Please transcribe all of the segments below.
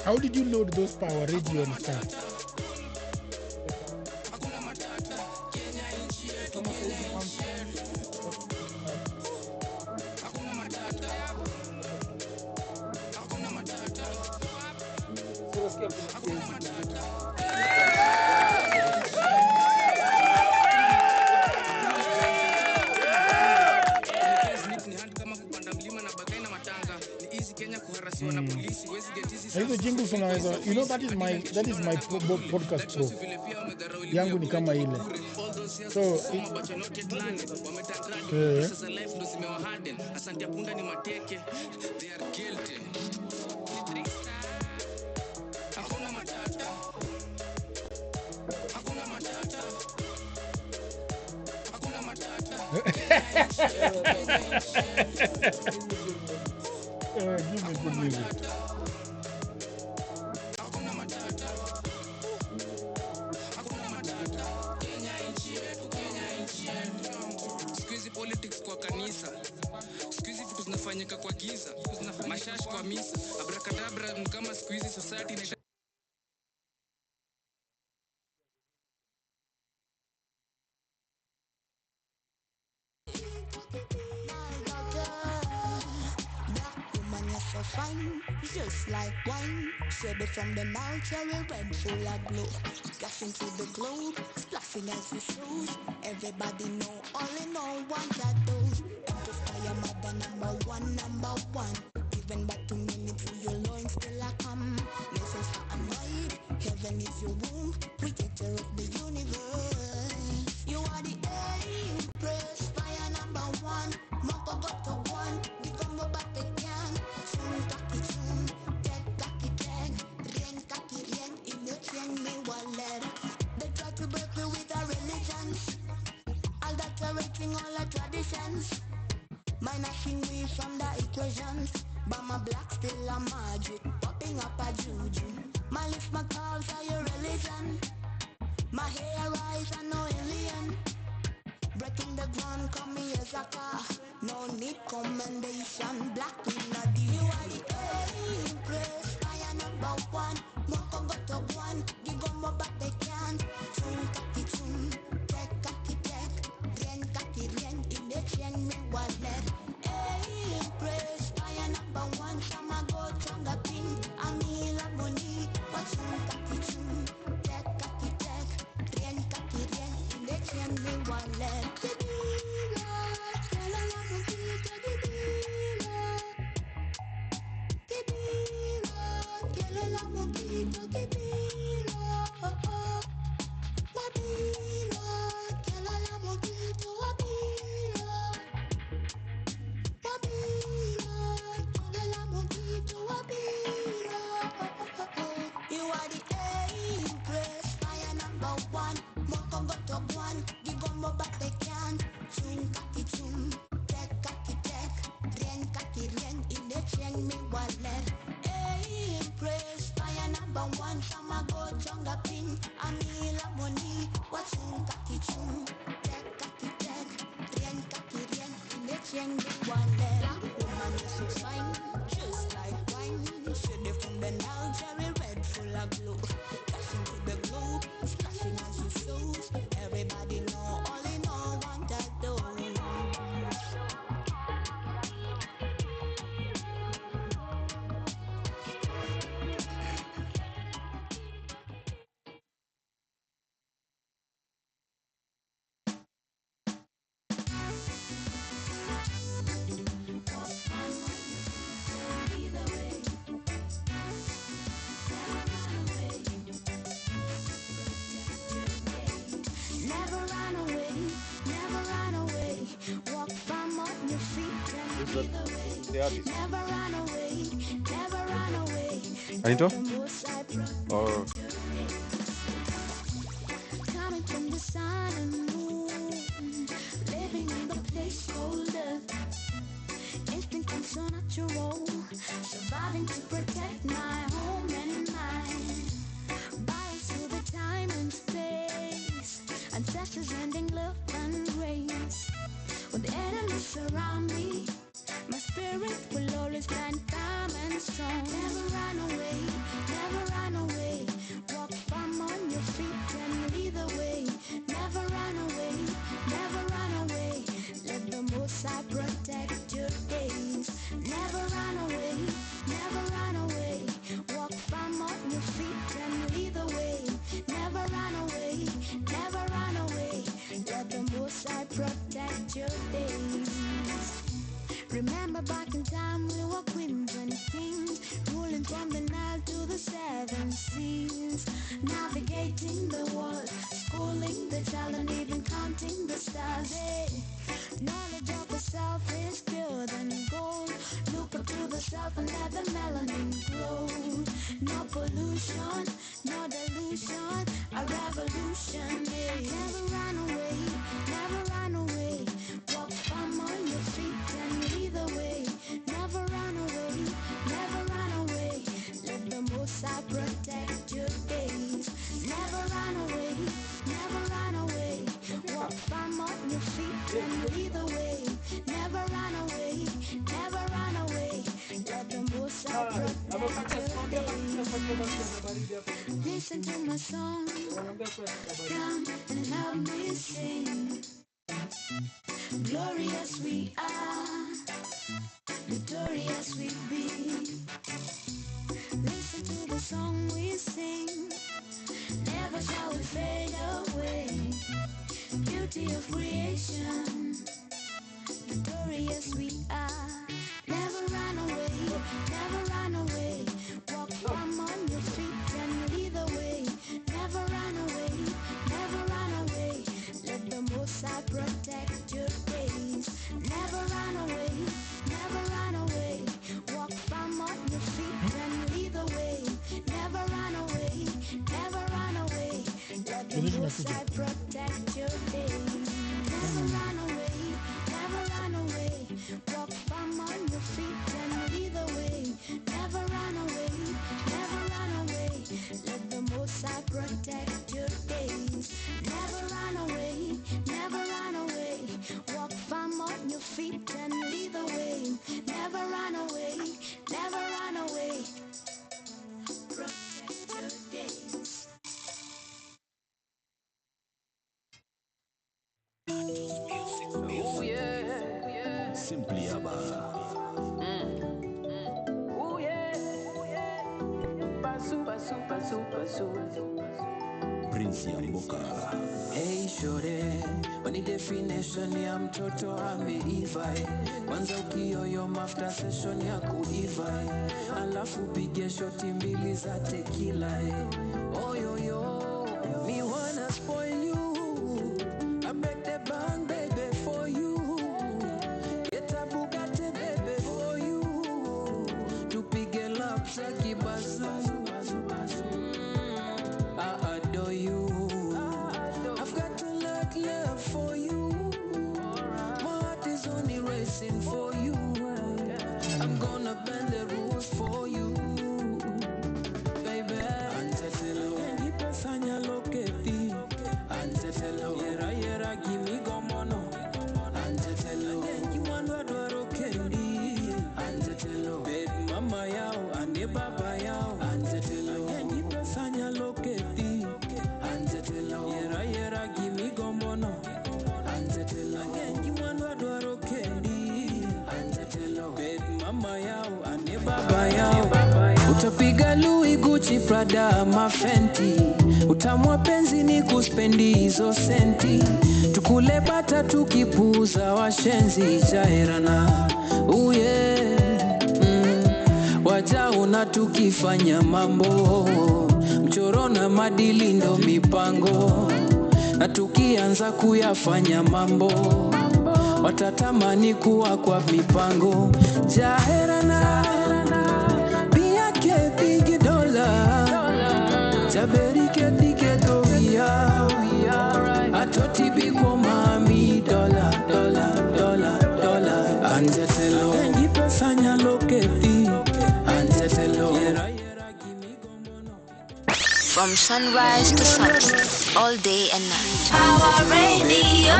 How did you load those Power Radio and stuff? Hizo jingles unaweza, you know, that is my podcast pro yangu ni kama ile, so give me good music. Zinafanyika kwa giza, mashashi kwa misa, abrakadabra kama siku hizi society na fine, just like wine. Straight from the mouth, cherry red, full of glow. Flashing through the globe, splashing as it shows. Everybody know, all in all, one that those. Fire mother number one. Even back to me through your loins, still I come. Nations far and wide, heaven is your womb. Creator of the universe. You are the empress, fire number one. Moko got to one, become go back again. Soon kaki soon, tag, rien in your chain me wallet. They try to break me with our religions, adulterating all our traditions. Minusing me from the equations, but my black still a magic, popping up a juju. My lips, my calls are your religion. My hair rise and no alien. Breaking the ground, come me as a car. No need commendation, black in the deal. You are the empress, fire number one. Moko got to one, give them more back they can. Tune kaki tune, tech, rien in the chain me wallet. Empress, fire number one. Shama go chonga ping, amila money. What's tune kaki tune, tech, rien in the chain me wallet. You are the empress, fire number one. Moko got to one, give them more back they can. Tune kaki tune, tech, rien in the chain me wallet. Empress, fire number one. Shama go chonga ping, amila money. What's tune kaki tune, tech, rien in the chain me wallet. Black woman is so fine, just like wine. Shade from the Nile, cherry red, full of glow. Flashing to the globe, splashing as you shows. Everybody know, all in all, want that dough. Never run away. Walk firm on your feet and lead the way. Never run away. Anito? The most I Or coming from the sun and moon, living in the placeholder. Instinct and so natural, surviving to protect my home and mine. Bias to the time and space, ancestors ending love and grace. When the enemies surround me, my spirit will always stand calm and strong. Never run away. painting the wall, schooling the child and even counting the stars. Hey, knowledge of the self is pure than gold. Look up to the self and let the melanin glow. No pollution, no delusion, a revolution. Hey, never run away, never run away. Walk firm on your feet and lead the way. Never run away, never run away. Let the Most High protect your days. Never run away, never run away. Walk firm on your feet and lead the way. Never run away, never run away. Let the Most High protect your days. Listen to my song, come and help me sing. Glorious we are, victorious we be. Listen to the song we sing, never shall we fade away. Beauty of creation, victorious we are. Never run away, never run away. Walk firm on your feet and lead the way. Never run away, never run away. Let the Most High protect your days. Never run away, never run away. Walk firm on your feet and lead the way. Never run away, never run away. Let the Most High protect your days. Never run away, never run away. Walk firm on your feet and lead the way. Never run away, never run away. Let the Most High protect your days. Never run away, never run away. Walk firm on your feet and lead the way. Never run away, never run away. Protect your days. Oh yeah, Simply Abba. oh yeah, basu, basu, basu, basu. Prince Yamboka. Hey shore, wani definition ya mtoto ameiva. Kwanza ukioyo mafuta session ya kuiva. Alafu pige shoti mbili za tequila. Oh yo yo, me wanna spoil you. I break the bank baby for you. Get a Bugatti baby for you. Tupige lapsa kibasu. I adore you. I've got a lot left for you. My heart is only racing for you. I'm gonna bend the rules for you, baby. Antetelo, nipesanya loketi. Antetelo, yera gimi gomono. Antetelo, nyimwandwa dwaro kendi. Antetelo, baby mama yao, ane baba yao. Antetelo, nipesanya loketi. Antetelo, yera gimi gomono. Antetelo, nyimwandwa dwaro kendi. Antetelo, baby mama yao, ane baba yao. Utapiga Louis, Gucci, Prada, Mafenti. Utamwa penzi ni kuspendi hizo senti. Tukule bata tukipuza washenzi jaherana. Wajaona tukifanya mambo. Mchoro na madili ndo mipango. Na tukianza kuyafanya mambo. Watatamani kuwa kwa mipango. Jaherana. Big dollar, Jaberi ke toya, atoti biko mami dollar. Anzetelo, nipesanya loketi. Anzetelo, yera gimi gombono. From sunrise to sunset, all day and night. Our radio.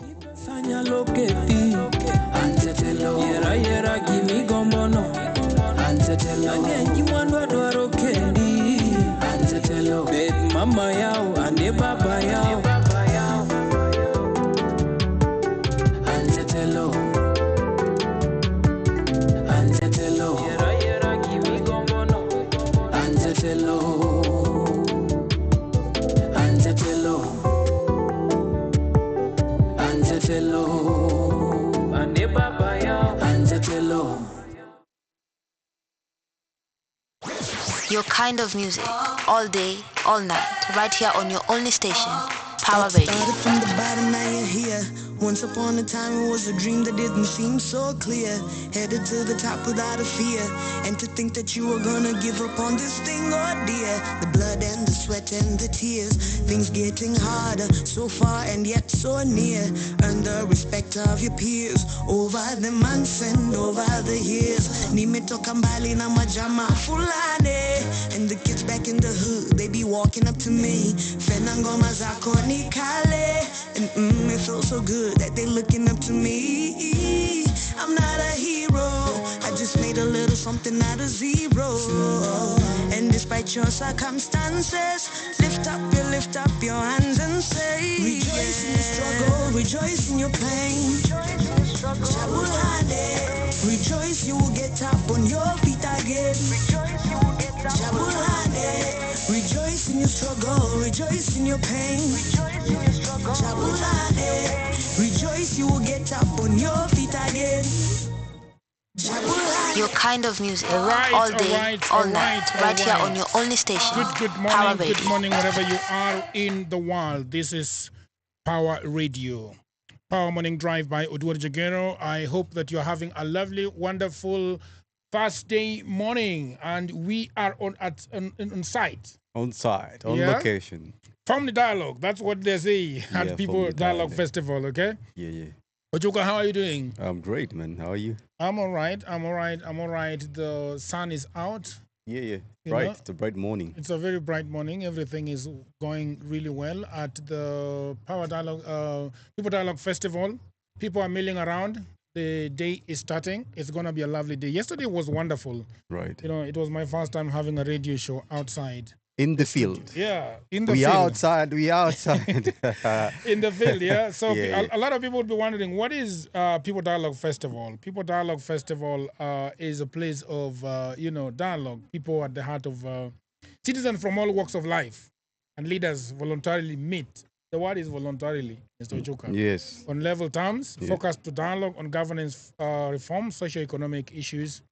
Nipesanya loketi. Anzetelo, yera gimi gombono. Anzetelo, ngenji mwandwa dwaro kendi. Anzetelo, baby mama yao, ane baba yao. Anzetelo, Anzetelo, yera gimi gombono. Anzetelo, Anzetelo, Anzetelo, ane baba yao. Anzetelo. Your kind of music, all day, all night, right here on your only station, Pawa Radio. Started from the bottom, now you're here. Once upon a time it was a dream that didn't seem so clear. Headed to the top without a fear. And to think that you were gonna give up on this thing, oh dear. The blood and the sweat and the tears. Things getting harder, so far and yet so near. Earn the respect of your peers. Over the months and over the years. Nimetoka mbali na majama fulani. And the kids back in the hood, they be walking up to me. Fena ngoma zako ni kale. And it feels so good that they looking up to me. I'm not a hero, I just made a little something out of zero. And despite your circumstances, lift up your hands and say, rejoice in your struggle, rejoice in your pain. Jabulane, rejoice you will get up on your feet again. Jabulane, rejoice in your struggle, rejoice in your pain. Jabulane, rejoice you will get up on your feet again. Jabulane. Your kind of music, Alright, all day, alright, all alright, night, right here alright. on your only station, Good Pawa morning, Radio. wherever you are in the world. This is Power Radio. Power Morning Drive by Odwar Jagero. I hope that you're having a lovely, wonderful Thursday morning, and we are on site. On site, on Yeah? location. Family Dialogue, that's what they say at Yeah, People Family Dialogue Dialogue. Festival, okay? Yeah. Ojuka, how are you doing? I'm great, man. How are you? I'm all right. The sun is out. Yeah. You Bright. know? It's a bright morning. It's a very bright morning. Everything is going really well at the People Dialogue Festival. People are milling around. The day is starting. It's going to be a lovely day. Yesterday was wonderful. Right. You know, it was my first time having a radio show outside. In the field. Yeah, in the We field. outside. In the field, yeah. So Yeah. A lot of people would be wondering, what is People Dialogue Festival? People Dialogue Festival is a place of, dialogue. People at the heart of citizens from all walks of life, and leaders voluntarily meet. The word is voluntarily, Mr. Ochuka. Yes. On level terms, Yeah. focused to dialogue on governance reform, socio-economic issues.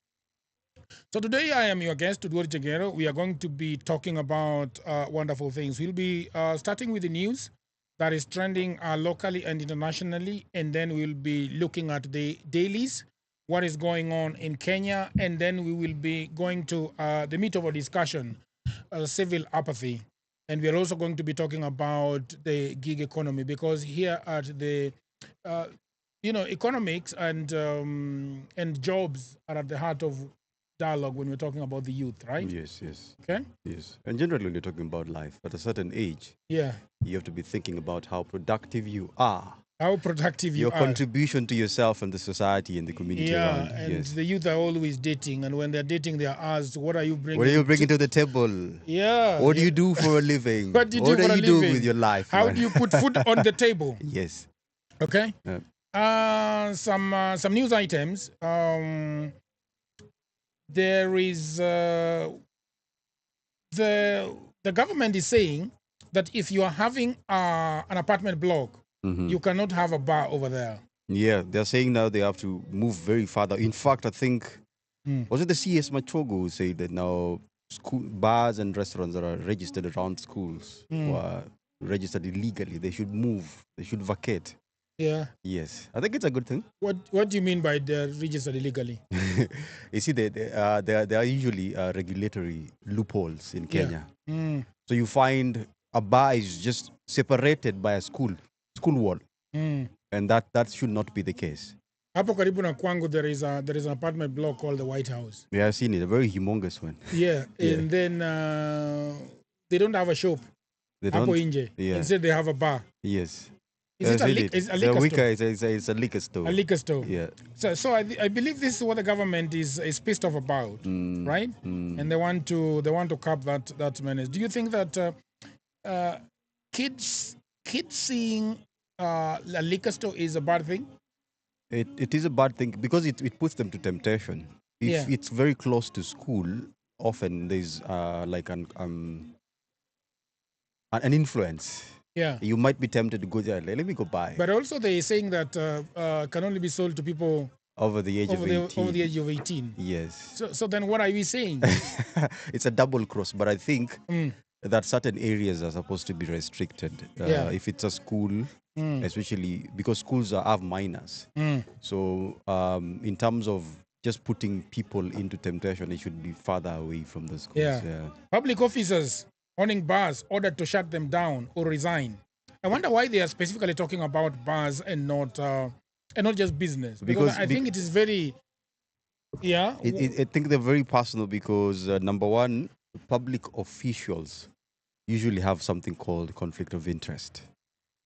So today I am your guest, Odwar Jagero. We are going to be talking about wonderful things. We'll be starting with the news that is trending locally and internationally, and then we'll be looking at the dailies, what is going on in Kenya, and then we will be going to the meat of our discussion, civil apathy. And we're also going to be talking about the gig economy, because here at the economics and jobs are at the heart of dialogue when we're talking about the youth, right? Yes. Okay. Yes. And generally, when you're talking about life, at a certain age, Yeah. you have to be thinking about how productive you are. How productive you Your are. contribution to yourself and the society and the community Yeah, around. and Yes. the youth are always dating, and when they're dating, they are asked, "What are you bringing?" What are you bringing to the table? Yeah. What do you do for a living? What do you do What for are a you doing living? with your life? How man? do you put food on the table? Yes. Okay. Yeah. Some news items. There is the government is saying that if you are having an apartment block, Mhm. you cannot have a bar over there. Yeah, they're saying now they have to move very farther. In fact, I think, was it the CS Machogo who said that now school bars and restaurants that are registered around schools or registered illegally, they should move, they should vacate. Yeah. Yes, I think it's a good thing. What do you mean by they're registered illegally? You see, there are usually regulatory loopholes in Kenya. So you find a bar is just separated by a school wall, and that should not be the case. Hapo karibu na kwangu there is an apartment block called the White House. We have seen it, a very humongous one. Yeah, Yeah. and then they don't have a shop. They Hapo don't. nje. Yeah. Instead they have a bar. Yes. Is it a Really, liquor the store? wicker it's a liquor store. A liquor store. Yeah. So I believe this is what the government is pissed off about, right? And they want to cap that menace. Do you think that kids seeing a liquor store is a bad thing? It is a bad thing because it puts them to temptation. If Yeah. it's very close to school, often there's like an influence. Yeah. You might be tempted to go there. Let me go buy. But also they're saying that can only be sold to people over the age of 18. over the age of 18. Yes. So then what are we saying? It's a double cross, but I think that certain areas are supposed to be restricted. If it's a school, especially because schools have minors. So in terms of just putting people into temptation, it should be farther away from the schools. Yeah. Public officers owning bars ordered to shut them down or resign. I wonder why they are specifically talking about bars and not just business. Because I think it is very, I think they're very personal because number one, public officials usually have something called conflict of interest.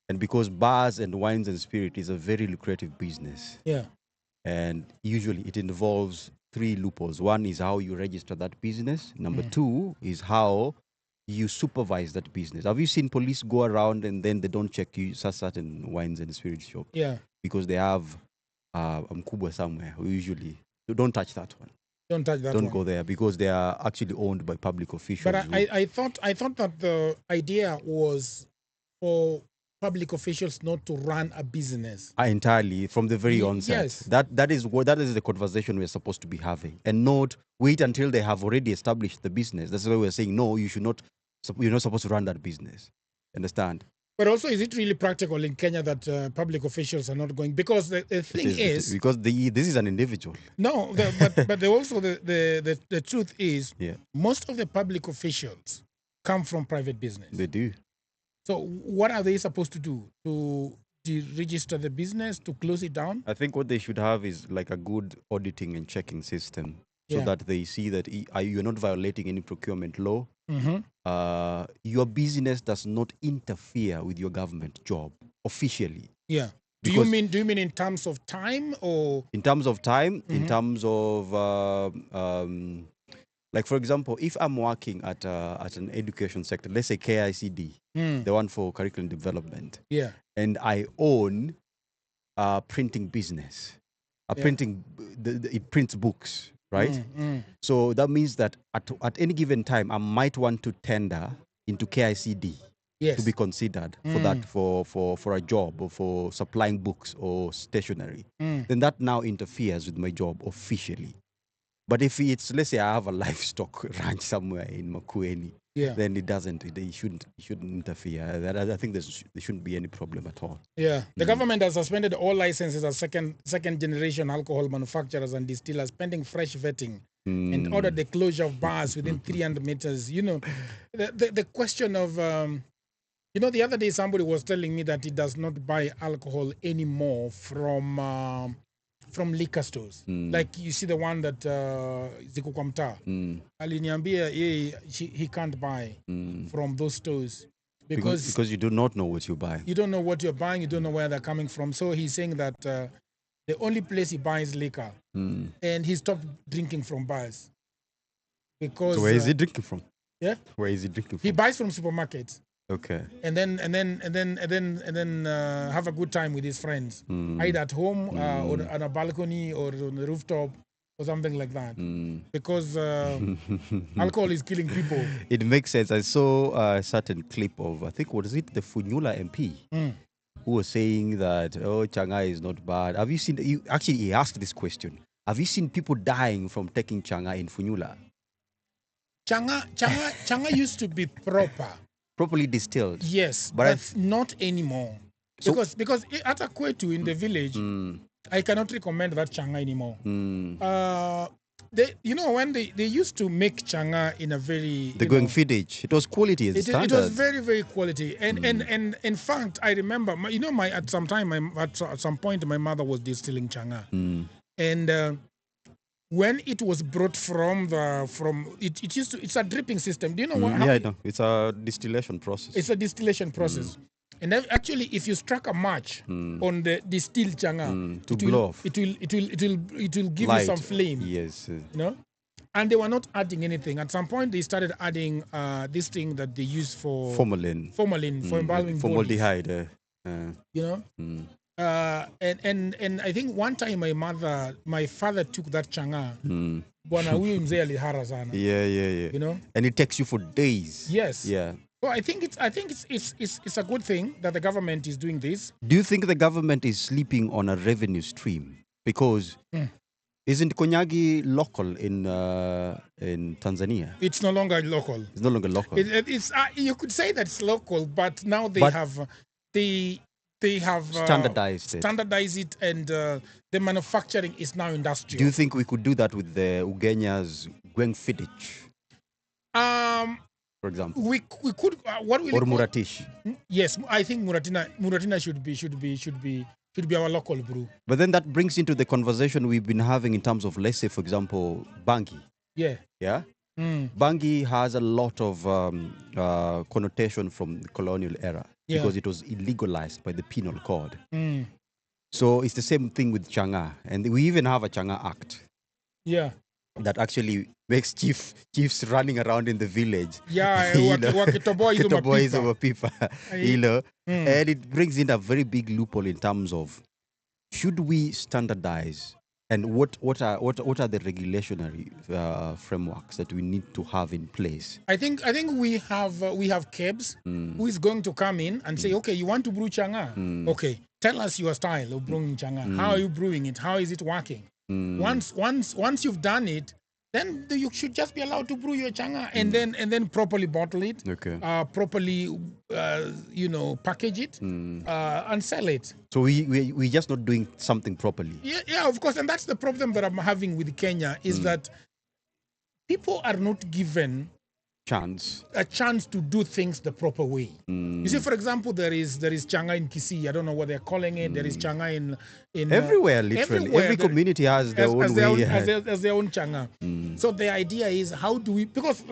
And because bars and wines and spirit is a very lucrative business. Yeah. And usually it involves three loopholes. One is how you register that business. Number two is how you supervise that business. Have you seen police go around and then they don't check you certain wines and spirit shop? Yeah. Because they have mkubwa somewhere who usually don't touch that one. Don't touch that one. Don't go there because they are actually owned by public officials. But I thought that the idea was for public officials not to run a business. Entirely from the very onset. Yes. That is the conversation we're supposed to be having, and not wait until they have already established the business. That's why we're saying no, you're not supposed to run that business. Understand? But also, is it really practical in Kenya that public officials are not going? Because the thing is because this is an individual. No, but also the truth is, most of the public officials come from private business. They do. So what are they supposed to do? To register the business, to close it down? I think what they should have is like a good auditing and checking system so that they see that you're not violating any procurement law. Your business does not interfere with your government job officially. Yeah. Do you mean in terms of time or? In terms of time, in terms of like, for example, if I'm working at an education sector, let's say KICD, the one for curriculum development, and I own a printing business, it prints books, right? So that means that at any given time, I might want to tender into KICD to be considered for that for a job or for supplying books or stationery. Then that now interferes with my job officially. But if it's, let's say I have a livestock ranch somewhere in Makueni, then it doesn't. It shouldn't interfere. I think there shouldn't be any problem at all. Yeah, the government has suspended all licenses as second generation alcohol manufacturers and distillers, pending fresh vetting, and ordered the closure of bars within 300 meters. You know, the question of the other day somebody was telling me that he does not buy alcohol anymore from liquor stores. Like you see the one that ziko kwa mtaa. Aliniambia he can't buy from those stores because you do not know what you buy. You don't know what you're buying, you don't know where they're coming from. So he's saying that the only place he buys liquor, and he stopped drinking from bars. Because so where is he drinking from? Yeah? Where is he drinking from? He buys from supermarkets. Okay. And then have a good time with his friends, either at home or on a balcony or on the rooftop or something like that. Because alcohol is killing people. It makes sense. I saw a certain clip of, I think, what is it, the Funyula MP, who was saying that Changa is not bad. Have you seen? He asked this question. Have you seen people dying from taking Changa in Funyula? Changa used to be properly distilled. Yes, but not anymore. Because at Akwetu in the village, I cannot recommend that changa anymore. When they used to make changa in a very going feedage. It was quality as standard. It was very, very quality. And in fact, I remember at some point my mother was distilling changa. And when it was brought it's a dripping system. Do you know what? Yeah, I know. It's a distillation process. It's a distillation process. And actually, if you struck a match on the distilled changa, it will blow off. It will give light. You some flame. Yes. And they were not adding anything. At some point, they started adding this thing that they use for formalin for embalming formaldehyde. And I think one time my father took that changa. Bwana huyu mzee alihara sana. Yeah. And it takes you for days. Yes. Yeah. So I think it's a good thing that the government is doing this. Do you think the government is sleeping on a revenue stream? Because Mm. isn't Konyagi local in Tanzania? It's no longer local. It's no longer local. It's you could say that it's local, but now they But- have Standardized it. standardized it, and the manufacturing is now industrial. Do you think we could do that with the Ugenya's Gweng Fidich, for example? We could what will Or you call- Muratish? Yes, I think Muratina should be our local brew. But then that brings into the conversation we've been having in terms of, let's say, for example, Bangi. Yeah. Yeah? Mm. Bangi has a lot of connotation from the colonial era Yeah. because it was illegalized by the penal code. Mm. So it's the same thing with Changa. And we even have a Changa Act Yeah. that actually makes chiefs running around in the village. Yeah, You know, Kitoboy over people, you know. And it brings in a very big loophole in terms of, should we standardize, and what are the regulatory frameworks that we need to have in place? I think we have KEBS who is going to come in and say, okay, you want to brew changa? Okay, tell us your style of brewing changa. How are you brewing it? How is it working? Once you've done it, then you should just be allowed to brew your changa and then properly bottle it, Okay. properly package it and sell it. So we're just not doing something properly. Yeah, of course, and that's the problem that I'm having with Kenya is that people are not given a chance to do things the proper way. You see, for example, there is changa in Kisii. I don't know what they're calling it. There is changa in Everywhere, literally. everywhere. Every community has their own way. As their own changa. So the idea is, how do we? Because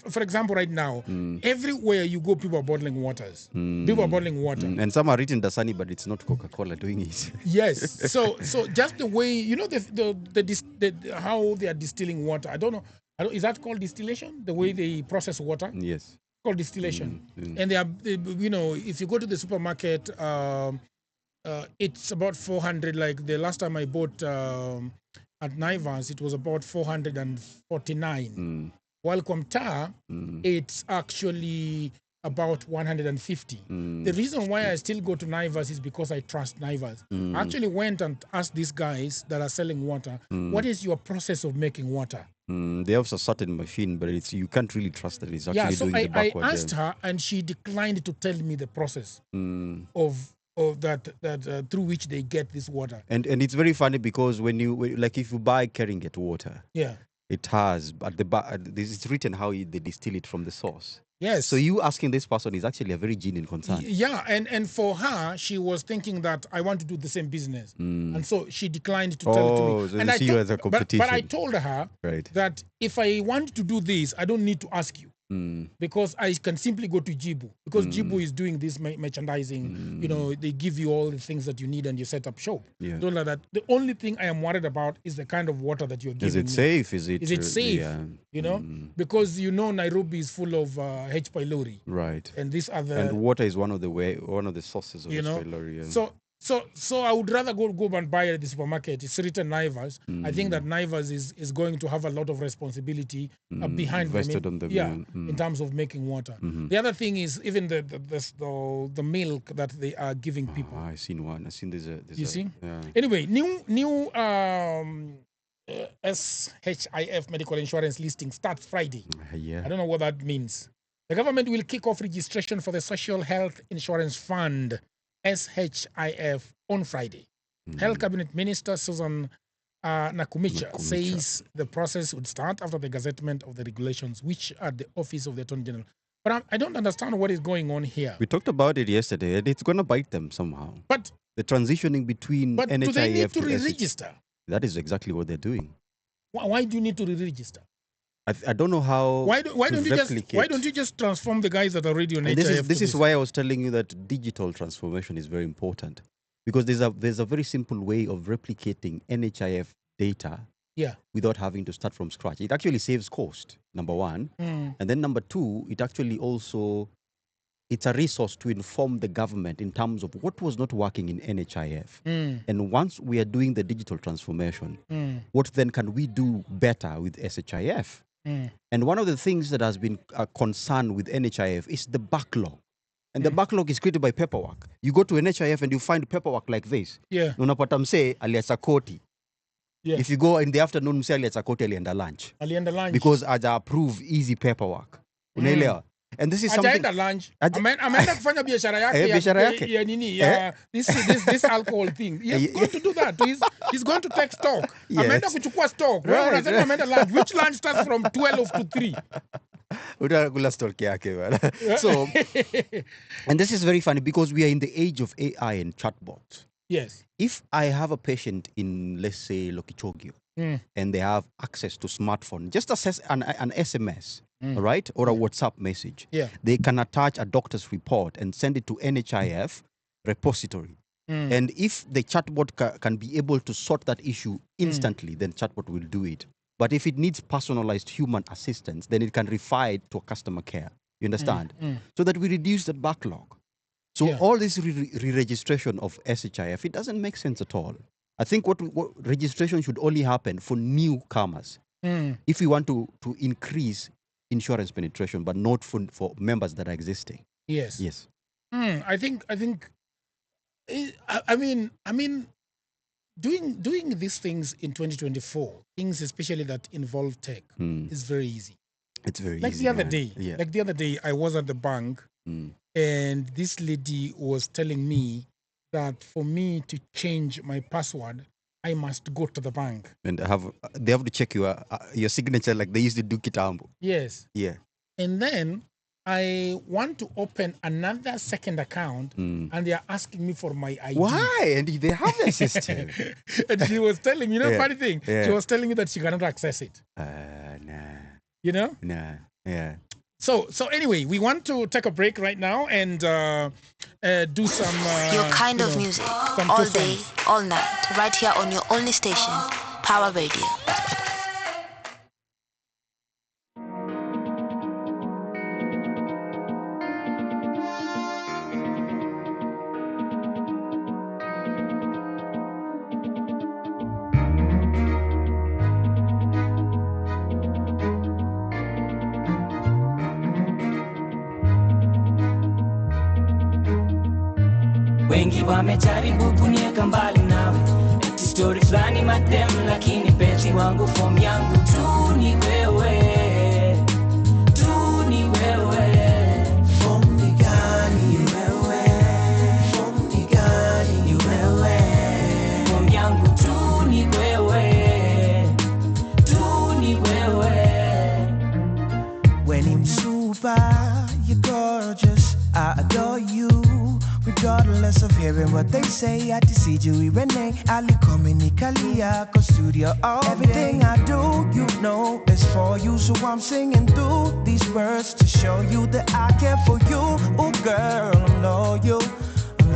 for example, right now, everywhere you go, people are bottling waters. People are bottling water. And some are written Dasani, but it's not Coca-Cola doing it. Yes. So just the way how they are distilling water. I don't know. Is that called distillation? The way they process water? Yes. Called distillation. And if you go to the supermarket, it's about 400. Like the last time I bought at Naivas, it was about 449. While Komta, it's actually about 150. The reason why I still go to Naivas is because I trust Naivas. I actually went and asked these guys that are selling water, what is your process of making water? They have a certain machine, but you can't really trust that it's actually doing the backward. I asked her, and she declined to tell me the process of that through which they get this water. And it's very funny because if you buy Keringet water, yeah, it has at the back. It's written how they distill it from the source. Yes. So you asking this person is actually a very genuine concern. Yeah, and for her, she was thinking that I want to do the same business, and so she declined to tell it to me. So and see you as a competition. But I told her that if I want to do this, I don't need to ask you. Because I can simply go to Jibu, because Jibu is doing this merchandising. They give you all the things that you need and you set up shop. Yeah. Don't like that. The only thing I am worried about is the kind of water that you're giving. Is it me. safe? Is it safe? Yeah. Because Nairobi is full of H. pylori. Right. And these other. And water is one of the sources of H. pylori. Yeah. So I would rather go and buy at the supermarket. It's written Naivas. I think that Naivas is going to have a lot of responsibility behind them. In terms of making water. The other thing is even the milk that they are giving people. I've seen one. I've seen there's you see? Yeah. Anyway, new SHIF medical insurance listing starts Friday. Yeah. I don't know what that means. The government will kick off registration for the Social Health Insurance Fund, SHIF, on Friday. Health Cabinet Minister Susan Nakumicha says the process would start after the gazettement of the regulations, which are the Office of the Attorney General. But I don't understand what is going on here. We talked about it yesterday, and it's going to bite them somehow. But the transitioning between NHIF do they need to to re-register? That is exactly what they're doing. Why do you need to re-register? I don't know how. Why don't you just transform the guys that are already on NHIF? This is why I was telling you that digital transformation is very important, because there's a very simple way of replicating NHIF data without having to start from scratch. It actually saves cost, number one, and then number two, it actually also it's a resource to inform the government in terms of what was not working in NHIF. And once we are doing the digital transformation, what then can we do better with SHIF? And one of the things that has been a concern with NHIF is the backlog. And the backlog is created by paperwork. You go to NHIF and you find paperwork like this. Yeah. Unapata msee aliacha koti Yeah. If you go in the afternoon, msali at Sakoti alienda lunch. Alienda lunch. Because aja approve easy paperwork. Unaelewa? And this is something... Ajaenda lunch. Ameenda kufanya biashara yake ya nini ya this alcohol thing. He's going to do that. He's going to take stock. Yes. Ameenda kuchukua stock. Right. Ameenda lunch. Which lunch starts from 12 to 3? Utakula stock yake bwana. So, and this is very funny because we are in the age of AI and chatbots. Yes. If I have a patient in, let's say, Lokichogio, and they have access to smartphone, just access an SMS, right, or a WhatsApp message, they can attach a doctor's report and send it to NHIF repository. And if the chatbot can be able to sort that issue instantly, then chatbot will do it. But if it needs personalized human assistance, then it can refer it to a customer care. You understand? So that we reduce that backlog. So all this re-registration of SHIF, it doesn't make sense at all. I think what registration should only happen for newcomers if we want to increase insurance penetration, but not for members that are existing. Yes. Yes. I mean, doing these things in 2024, things especially that involve tech, is very easy. It's very like easy. Like the other day, I was at the bank, and this lady was telling me that for me to change my password, I must go to the bank. And they have to check your signature like they used to do Kitambo. Yes. Yeah. And then I want to open another second account, and they are asking me for my ID. Why? And they have that system. And she was telling me, funny thing, she was telling me that she cannot access it. Nah. You know? Nah. Yeah. So anyway, we want to take a break right now and do some... your kind of music, all day, all night, right here on your only station, Pawa Radio. Wengi wamejaribu kunieka mbali nawe, story flani madem, lakini penzi wangu form yangu tu ni wewe, tu ni wewe. Form ni gani ni wewe, form ni gani ni wewe, form yangu tu ni wewe, tu ni wewe. When I'm super, you're gorgeous, I adore you. Regardless of hearing what they say, I see you, Renee, Ali, Kalia, studio all everything I do, you know, is for you. So I'm singing through these words to show you that I care for you. Oh girl, I'm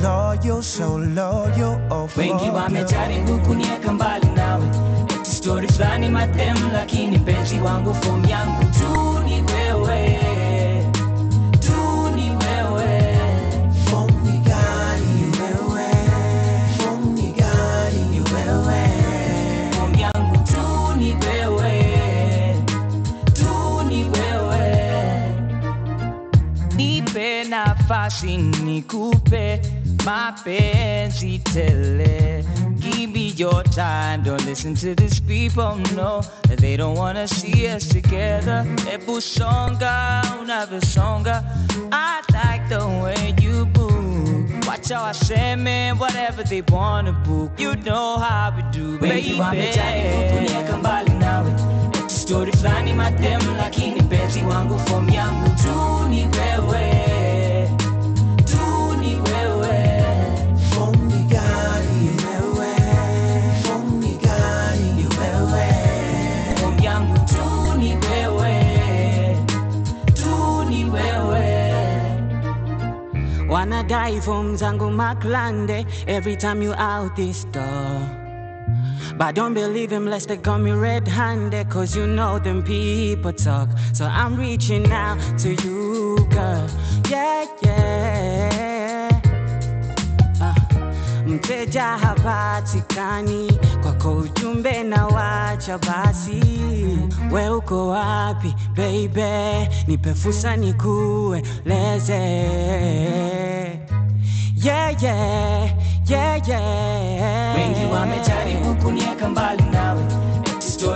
loyal, so loyal. Oh, wengi wamejaribu kunieka mbali nawe, story flani madem, lakini penzi wangu form yangu tu ni wewe. Nafasi nikupe mapenzi tele. Give me your time, don't listen to these people, no. They don't wanna see us together. Ebu songa, unavesonga. I like the way you move. Watch how I say, man, whatever they wanna book. You know how we do, baby. Story flani madem, lakini penzi wangu form yangu tu ni wewe. Wanadai phone zangu maklande every time you out this door. But don't believe him lest they got me red-handed, cause you know them people talk. So I'm reaching out to you, girl. Yeah. Mteja hapatikani, kwako ujumbe na wacha basi. We uko wapi, baby? Nipe fursa nikueleze. Yeah. Wengi wamejaribu kunieka mbali nawe,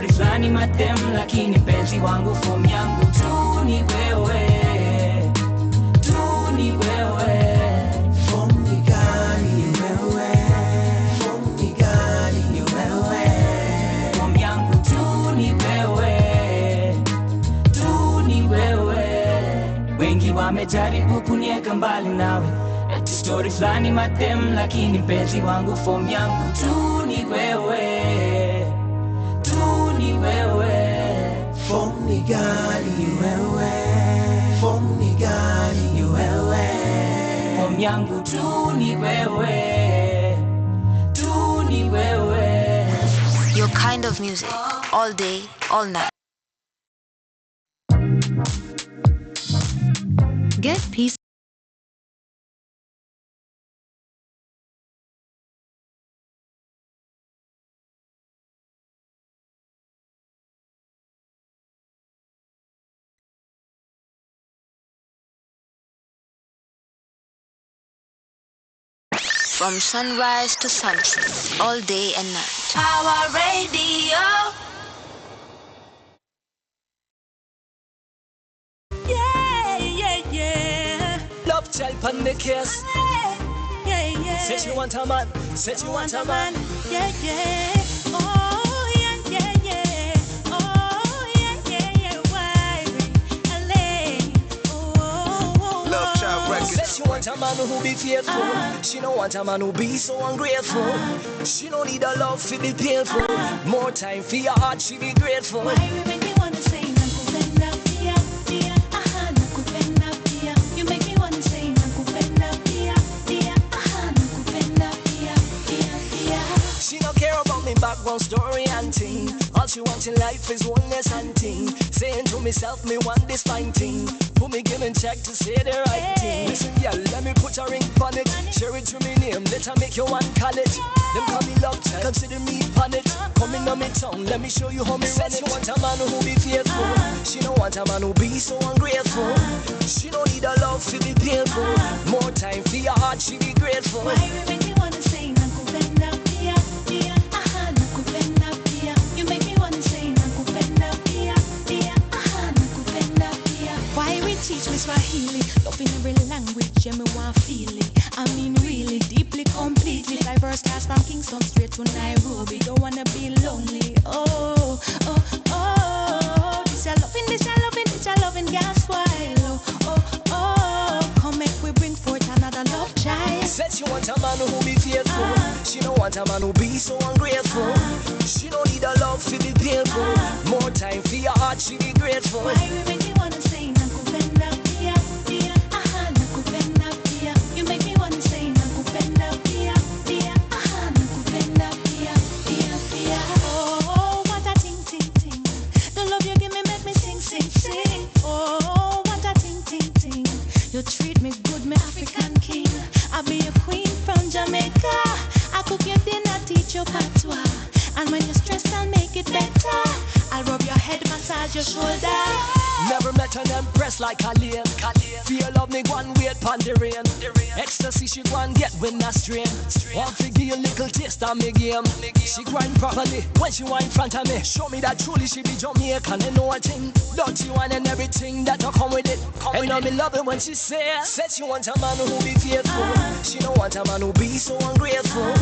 story flani matem lakini penzi wangu form yangu tu ni wewe. Tu ni wewe. Form ni gani ni wewe? Form ni gani ni wewe? Form yangu tu ni wewe. Tu ni wewe. Wengi wamejaribu kunieka mbali nawe, eti story flani matem lakini penzi wangu form yangu tu ni wewe. Tu ni wewe. Form ni gani ni wewe? Form ni gani ni wewe? Form yangu tu ni wewe. Tu ni wewe. Your kind of music, all day, all night. Get peace. From sunrise to sunset, all day and night. Our radio. Yeah, yeah, yeah. Love child on the case. Yeah, yeah. Said you want a man. Said you want a man. Yeah, yeah. Oh, yeah, yeah, yeah. Oh, yeah, yeah, yeah. Why we LA? Oh, Love child records. Said you want a man who be faithful. She don't want a man who be so ungrateful. She don't need a love to be painful. More time for your heart, she be grateful. Why you make me wanna say nakupenda pia pia, aha nakupenda pia. You make me wanna say nakupenda pia pia, aha nakupenda pia pia pia. She don't care about me background story and thing. All she wants in life is oneness and thing. Saying to myself, me want this fine thing. Put me give and check to say the right thing. Listen, yeah, let me put a ring on it. Share it to me name, let her make you one call it. Them call me love child, consider me on it. Come in on me tongue, let me show you how me run it. She want a man who be faithful. She don't want a man who be so ungrateful. She don't need a love to be painful. More time for your heart, she be grateful. Why you make me wanna say nakupenda pia pia, aha nakupenda pia. You make me wanna say nakupenda pia pia, aha nakupenda pia. Why we teach me Swahili, love in every language, yeah me want feel it. I mean really, deeply, completely. Diverse cast from Kingston straight to Nairobi. Don't wanna be lonely. Oh, oh, oh. This a loving, this a loving, this a loving gas while. Oh, oh. Come make we bring forth another love child. Said she want a man who be faithful. She don't want a man who be so ungrateful. She don't need a love to be painful. More time for your heart, she be grateful. Why you make me wanna say nakupenda pia pia, aha nakupenda pia. You make me wanna say nakupenda pia pia, aha nakupenda pia pia pia. Oh, what a ting ting ting. The love you give me make me sing sing sing. Oh, what a ting ting ting. You treat me good, me African king. I be a queen from Jamaica. I cook your dinner, teach you patois. And when you're stressed, I'll make it better. I'll rub your head, massage your shoulder. Never met an empress like Khalil. Feel love me one wait pon the rain. Ecstasy she go and get when I strain. Want to give you a little taste of me game. She grind properly when she wine in front of me. Show me that truly she be Jamaican and know a thing. Dirty wine and everything that will come with it. And now me love it when she said she want a man who be faithful. She don't want a man who be so ungrateful.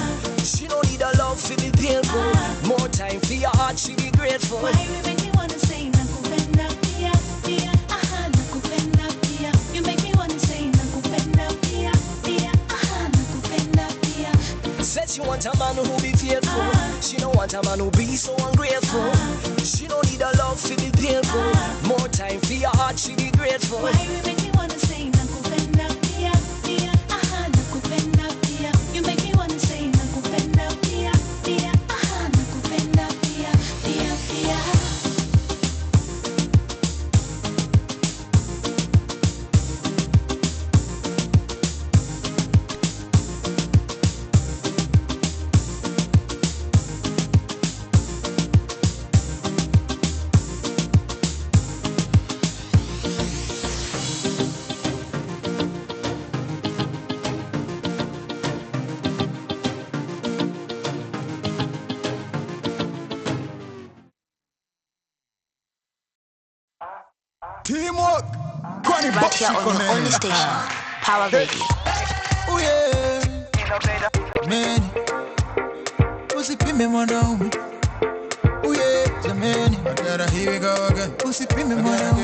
She don't need a love to be painful. More time for your heart, she be grateful. Why you make me wanna say nakupenda pia pia, aha nakupenda pia. You make me wanna say nakupenda pia pia, aha nakupenda pia. Said she want a man who be faithful. She don't want a man who be so ungrateful. She don't need a love to be painful. More time for your heart, she be grateful. Why you make me wanna say nakupenda pia pia, aha nakupenda pia. You make me wanna say nakupenda pia pia, aha nakupenda pia pia pia. Teamwork. Right here on your only station, Power Radio. Oh yeah, man. Usipime mwanaume. Oh yeah, jamani. Here we go again. Usipime mwanaume.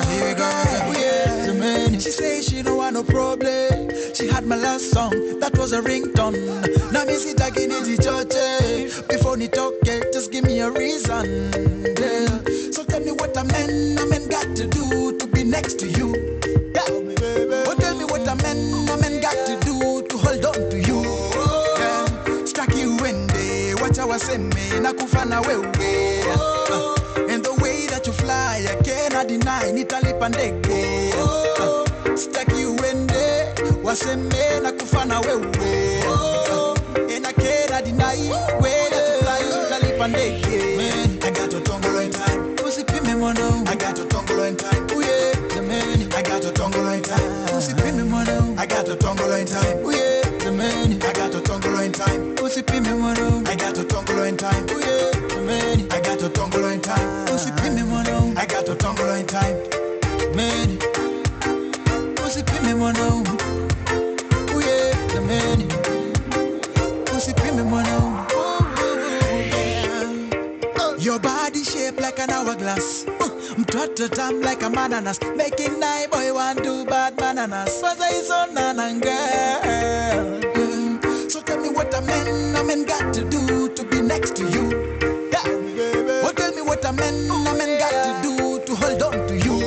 Here we go again. Oh yeah, jamani. She say she don't want no problem. She had my last song, that was a ringtone. Now me sit again in the church. Before ni talk, just give me a reason. Yeah. So tell me what a man got to do to be next to you. Yeah. Oh, tell me what a man got to do to hold on to you. Yeah. Strike you when they watch our send me nakufana wewe. And the way that you fly, I cannot deny. Nitalipandege. Strike you when they waseme nakufana wewe. And I cannot deny way that you fly. Nitalipandege. Man, I got to tongo in time. Usipime mwana. I got to tongo in time. Oh yeah, the man. I got to tongo in time. Usipime mwana. I got to tongo in time. Oh yeah, the man. I got to tongo in time. Usipime mwana. I got to tongo in time. Oh yeah, the man. I got to tongo in time. Usipime mwana. I got to tongo in time. Man. Usipime mwana. Oh yeah, the man. Usipime mwana. Your body shaped like an hourglass. Mtoto tam like a bananas. Making night boy want to bad bananas. Father is on and girl. So tell me what a man got to do to be next to you. Yeah. Oh, tell me what a man got to do to hold on to you.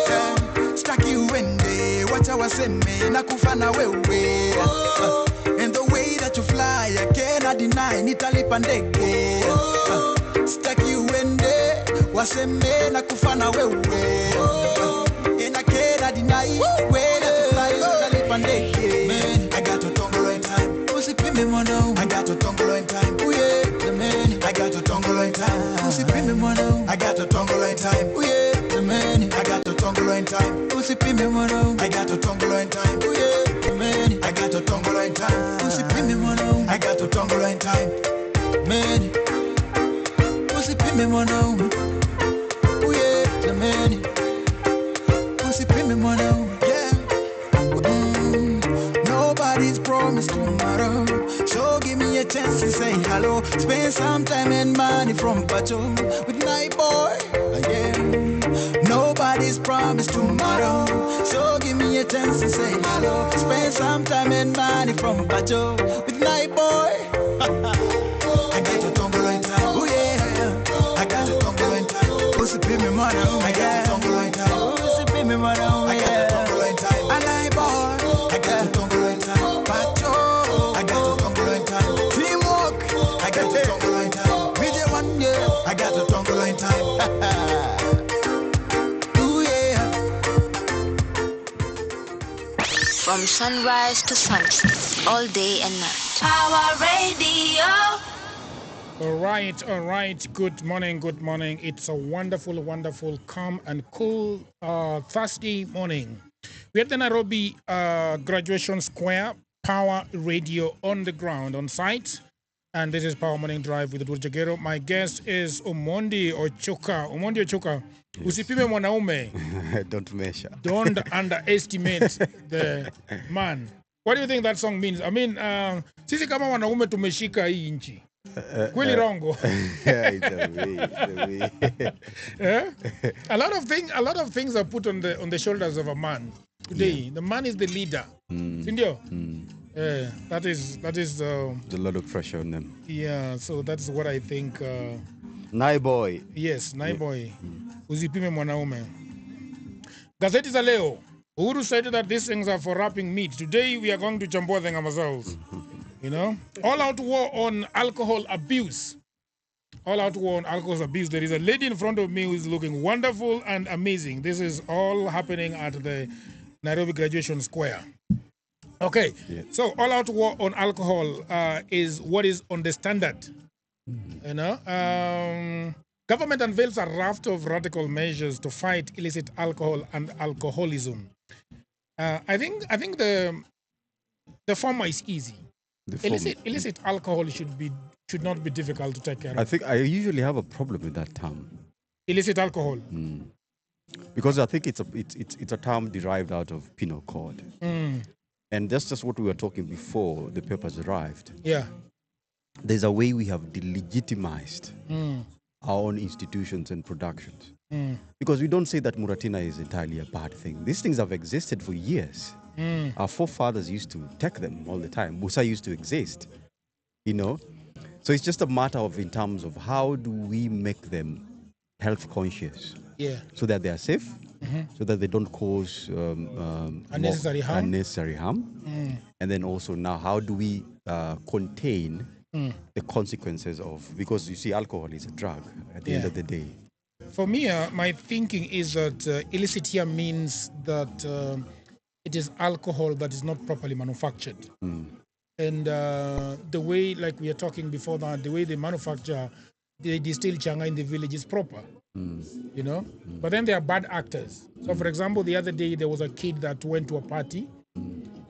Yeah. Strike you when they watch our send me nakufana wewe. And the way that you fly, I cannot deny. Nitalipandege. Stuck you when they waseme nakufana wewe. And I cannot deny way that you fly. Nitalipandege. Man, I got to tongo in time. Usipime mwana. I got to tongo in time. Oh yeah, the man. I got to tongo in time. Usipime mwana. I got to tongo in time. Oh yeah, the man. I got to tongo in time. Usipime mwana. I got to tongo in time. Oh yeah, the man. I got to tongo in time. Usipime mwana. I got to tongo in time. Man. Usipime mwana. Oh yeah, the man. Usipime mwana. Yeah. Nobody's promised tomorrow, so give me a chance to say hello. Spend some time and money from Pacho with my boy. Yeah. Nobody's promised tomorrow, so give me a chance to say hello. Spend some time and money from Pacho with my boy. I got to tongo in time. Oh yeah, I got to tongo in time. Pussy pay me money. I got to tongo in time. Pussy pay me money. I got to tongo in time. And I boy, I got to tongo in time. Pacho, I got to tongo in time. Teamwork, I got to tongo in time. Video one year, I got to tongo in time. Ooh yeah. From sunrise to sunset, all day and night. Power Radio. All right. Good morning. It's a wonderful, calm and cool Thursday morning. We're at the Nairobi Graduation Square, Power Radio on the ground, on site. And this is Power Morning Drive with Durjagero. My guest is Omondi Ochoka. Yes. Usipime mwanaume. Don't measure. Don't underestimate the man. What do you think that song means? I mean, sisi kama wanaume tumeshika hii nchi. Kweli rongo. Yeah? A lot of things are put on the shoulders of a man today. Yeah. The man is the leader. Sindio? That is there's a lot of pressure on them. Yeah, so that's what I think. Nai boy. Yes, Nai boy. Usipime mwanaume. Gazeti za leo. Uhuru said that these things are for wrapping meat. Today we are going to chambua the ourselves. You know? All out war on alcohol abuse. There is a lady in front of me who is looking wonderful and amazing. This is all happening at the Nairobi Graduation Square. Okay, yeah. So all out war on alcohol is what is on the standard. You know? Government unveils a raft of radical measures to fight illicit alcohol and alcoholism. I think the former is easy. Illicit alcohol should not be difficult to take care of. I think I usually have a problem with that term. Illicit alcohol. Because I think it's a term derived out of penal code. And that's just what we were talking before the papers arrived. Yeah. There's a way we have delegitimized Mm. our own institutions and productions. Mm. Because we don't say that Muratina is entirely a bad thing. These things have existed for years. Mm. Our forefathers used to take them all the time. Busa used to exist, you know? So it's just a matter of, in terms of how do we make them health conscious? Yeah. So that they are safe, so that they don't cause Unnecessary harm. unnecessary harm. And then also now, how do we contain the consequences of, because you see, alcohol is a drug at the end of the day. For me, my thinking is that illicit here means that it is alcohol that is not properly manufactured. And the way, like we are talking before that, the way they manufacture, they distill changa in the village is proper, you know? But then there are bad actors. So for example, the other day, there was a kid that went to a party.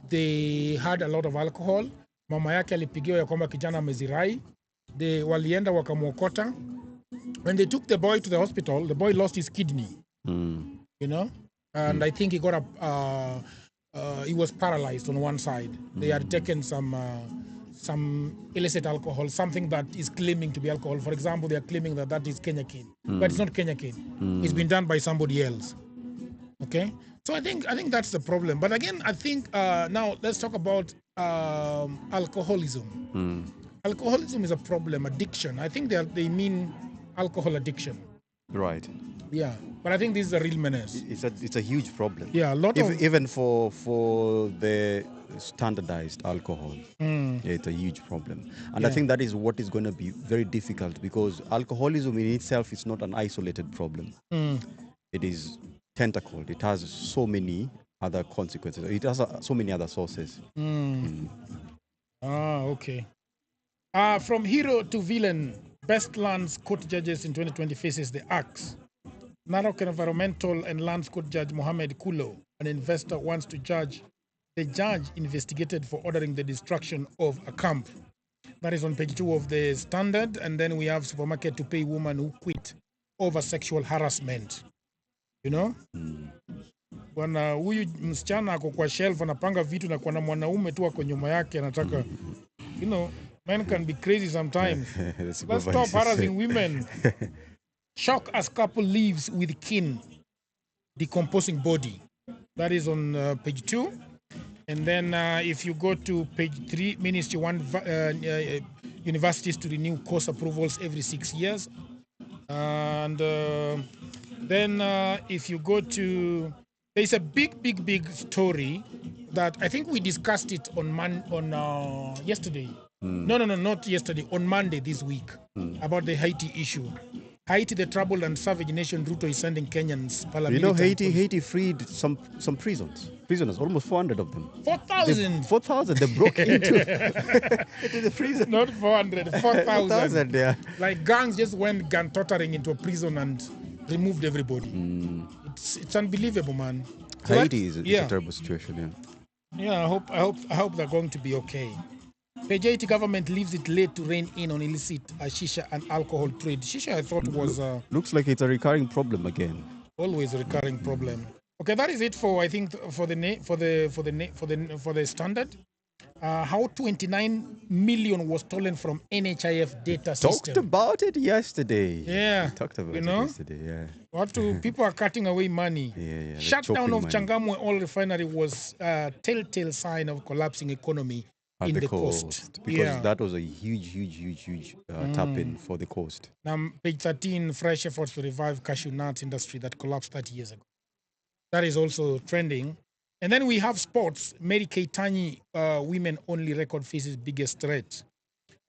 They had a lot of alcohol. Mama yake alipigiwa ya kwamba kijana amezirai. They walienda wakamwokota. When they took the boy to the hospital, the boy lost his kidney, you know? And I think he got he was paralyzed on one side. They had taken some illicit alcohol, something that is claiming to be alcohol. For example, they are claiming that that is Kenya cane, but it's not Kenya cane. It's been done by somebody else. Okay, so I think that's the problem. But again, I think now let's talk about alcoholism. Alcoholism is a problem, addiction. I think they mean alcohol addiction. Right. Yeah, but I think this is a real menace. It's a huge problem. Yeah, a lot of even for the standardized alcohol. Yeah, it's a huge problem, and I think that is what is going to be very difficult, because alcoholism in itself is not an isolated problem. It is tentacled. It has so many other consequences. It has so many other sources. Okay. From hero to villain, best lands court judges in 2020 faces the axe. Narok Environmental and Lands Court Judge Mohamed Kulo, an investor, wants to judge the judge investigated for ordering the destruction of a camp. That is on page 2 of the Standard. And then we have supermarket to pay woman who quit over sexual harassment. You know? Bwana huyu msichana ako kwa shelf anapanga vitu na kuna mwanaume tu ako nyuma yake anataka, you know, men can be crazy sometimes. Let's stop harassing women. Shock as couple leaves with kin decomposing body. That is on page 2. And then if you go to page 3, Ministry wants universities to renew course approvals every 6 years. And then if you go to, there's a big story that I think we discussed it on yesterday. No, not yesterday. On Monday this week, about the Haiti issue. Haiti, the troubled and savage nation, Ruto is sending Kenyans. You know, Haiti freed some prisoners, almost 400 of them. 4,000. 4,000. They broke into the prison. Not 400, 4,000. 4,000, yeah. Like gangs just went gun tottering into a prison and removed everybody. It's unbelievable, man. So Haiti is a terrible situation. Yeah, I hope they're going to be okay. Page 80, government leaves it late to rein in on illicit shisha and alcohol trade. Shisha, I thought, was looks like it's a recurring problem again. Always a recurring problem. Okay, that is it for, I think, for the Standard. How 29 million was stolen from NHIF data system. Talked about it yesterday. Yeah, talked about it yesterday. Yeah. What people are cutting away money. Yeah. Shutdown of Changamwe oil refinery was a telltale sign of collapsing economy. At in the coast. Because that was a huge tap-in for the coast. Now, page 13, fresh efforts to revive cashew nut industry that collapsed 30 years ago. That is also trending. And then we have sports. Mary Keitany, women-only record faces biggest threat.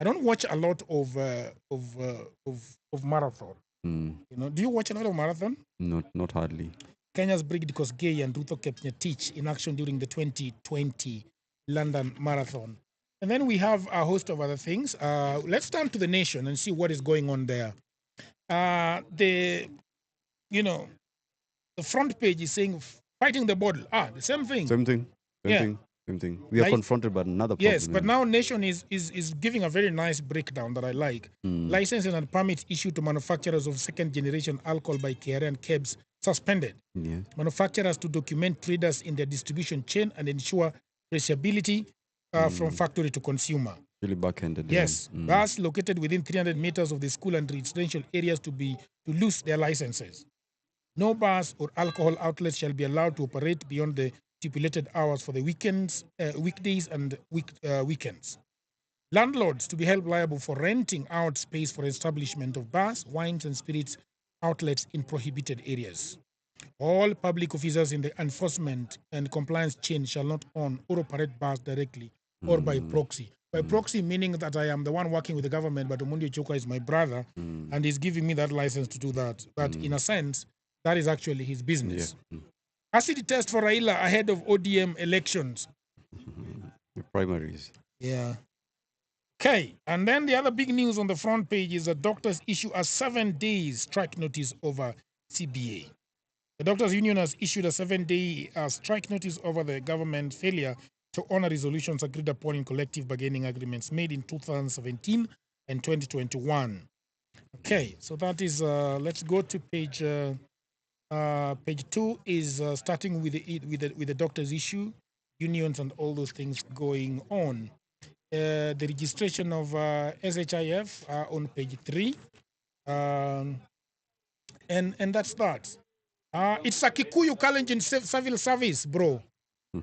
I don't watch a lot of marathon. You know, do you watch a lot of marathon? Not hardly. Kenya's Brigid Kosgei and Ruto Kipngetich in action during the 2020 London Marathon. And then we have a host of other things. Let's turn to the Nation and see what is going on there. The front page is saying fighting the bottle. The same thing. Same thing. Same thing. We are confronted by another problem. Yes, but now Nation is giving a very nice breakdown that I like. Licenses and permits issued to manufacturers of second-generation alcohol by KRA and KEBS suspended. Yeah. Manufacturers to document traders in their distribution chain and ensure traceability from factory to consumer. Really back-ended. Yes, bars located within 300 meters of the school and residential areas to lose their licenses. No bars or alcohol outlets shall be allowed to operate beyond the stipulated hours for the weekends, weekdays and weekends. Landlords to be held liable for renting out space for establishment of bars, wines and spirits outlets in prohibited areas. All public officers in the enforcement and compliance chain shall not own or operate bars directly or by proxy. By proxy meaning that I am the one working with the government, but Omundi Choka is my brother and he's giving me that license to do that. But in a sense, that is actually his business. Yeah. Acid test for Raila ahead of ODM elections. The primaries. Yeah. Okay, and then the other big news on the front page is that doctors issue a 7-day strike notice over CBA. The Doctors Union has issued a 7-day strike notice over the government failure to honor resolutions agreed upon in collective bargaining agreements made in 2017 and 2021. Okay, so that is, let's go to page 2 is starting with the doctors issue, unions and all those things going on. The registration of SHIF on page 3. And that's that. It's a Kikuyu Kalenjin civil service, bro.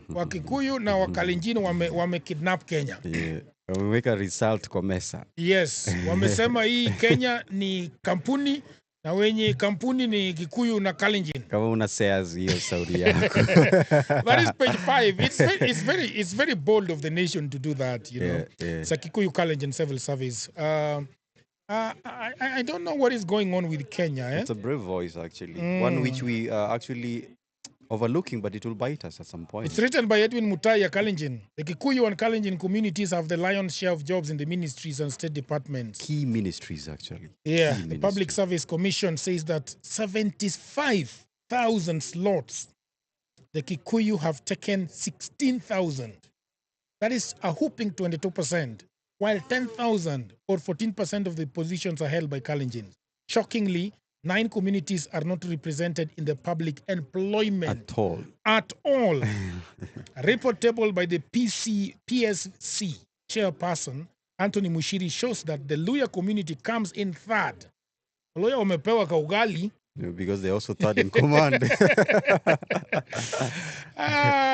Wakikuyu na Wakalenjin wame kidnap Kenya. Yeah. Wameweka result kwa mesa. Yes, wamesema hii Kenya ni kampuni na wenye kampuni ni Kikuyu na Kalenjin. Kama una shares hiyo sauri yako. That is page 5. It's very bold of the nation to do that, you know. Yeah. It's a Kikuyu Kalenjin civil service. I don't know what is going on with Kenya. It's a brave voice, actually. One which we are actually overlooking, but it will bite us at some point. It's written by Edwin Mutai, Kalenjin. The Kikuyu and Kalenjin communities have the lion's share of jobs in the ministries and state departments. Key ministries, actually. Yeah, the Public Service Commission says that 75,000 slots, the Kikuyu have taken 16,000. That is a whooping 22%, while 10,000 or 14% of the positions are held by Kalenjins. Shockingly, 9 communities are not represented in the public employment at all. A report tabled by the PSC chairperson, Anthony Mushiri, shows that the Luya community comes in third. Luya wamepewa kaugali. Because they're also third in command.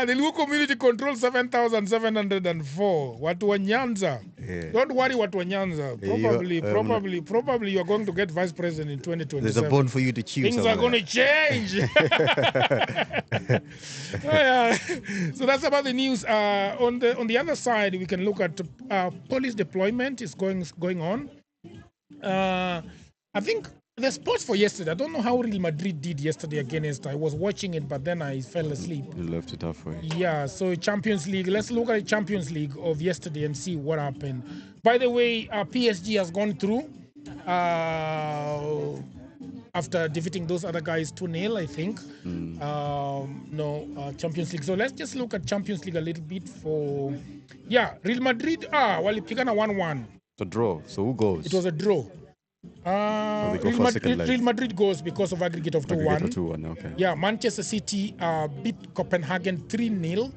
The Luo community controls 7,704. Watu wa Nyanza. Yeah. Don't worry, watu wa Nyanza. Probably you are going to get vice president in 2027. There's a bone for you to chew. Things are going to change. So that's about the news. On the other side, we can look at police deployment is going on. I think the sports for yesterday, I don't know how Real Madrid did yesterday against. I was watching it, but then I fell asleep. You left it halfway. Yeah, so Champions League. Let's look at the Champions League of yesterday and see what happened. By the way, PSG has gone through after defeating those other guys 2-0, I think. Champions League. So let's just look at Champions League a little bit for... Yeah, Real Madrid, walipigana 1-1. It's a draw. So who goes? It was a draw. Real Madrid goes because of aggregate of 2-1. Okay. Yeah, Manchester City beat Copenhagen 3-0,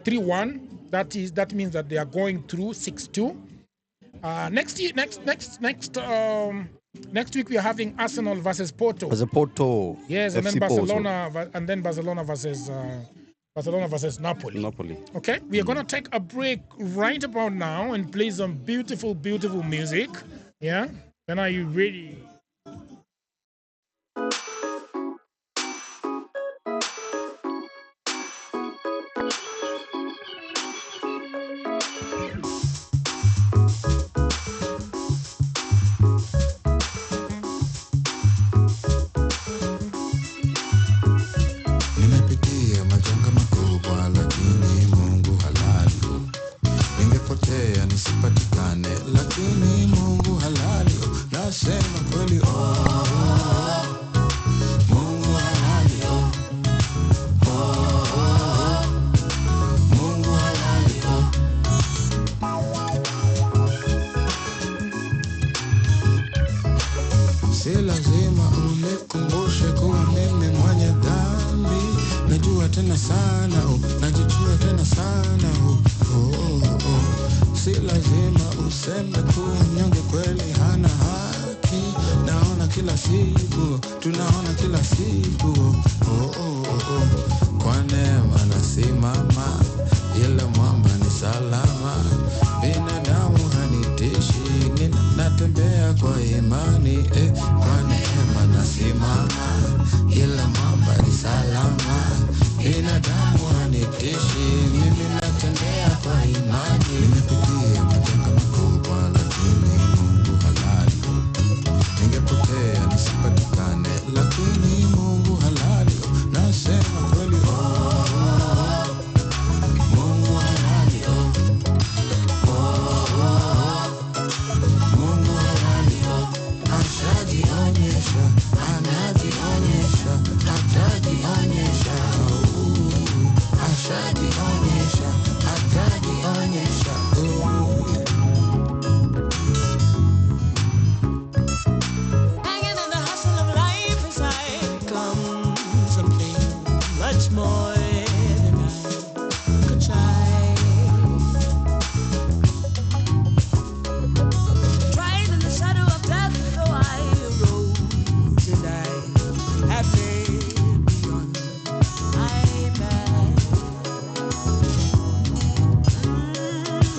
3-1. That means that they are going through 6-2. Next week we are having Arsenal versus Porto. As a Porto. Yes, and then Barcelona versus Napoli. Okay, we are going to take a break right about now and play some beautiful, beautiful music. Yeah. Then are you ready? Nimepitia majanga makubwa, lakini Mungu halali. Ningepotea nisipatikane, lakini Mungu halali. Nasema kweli. tena sana najichua tena sana si lazima useme kunyonge kweli hana haki naona kila siku tunaona kila siku kwa neema nasimama ile mwamba ni salama binadamu hanitishi natembea kwa imani kwa neema nasimama ile mwamba ni salama binadamu hanitishi mimi natembea kwa imani nimepitia majanga makubwa lakini Mungu halali ningepotea nisipatikane lakini Mungu halali nasema kweli Mungu halali Mungu halali ashajionyesha anajionyesha atajionyesha ashajionyesha atajionyesha Hanging in the hustle of life as I become something much more than I could try. Tried in the shadow of death, though I arose and I have faith beyond my past.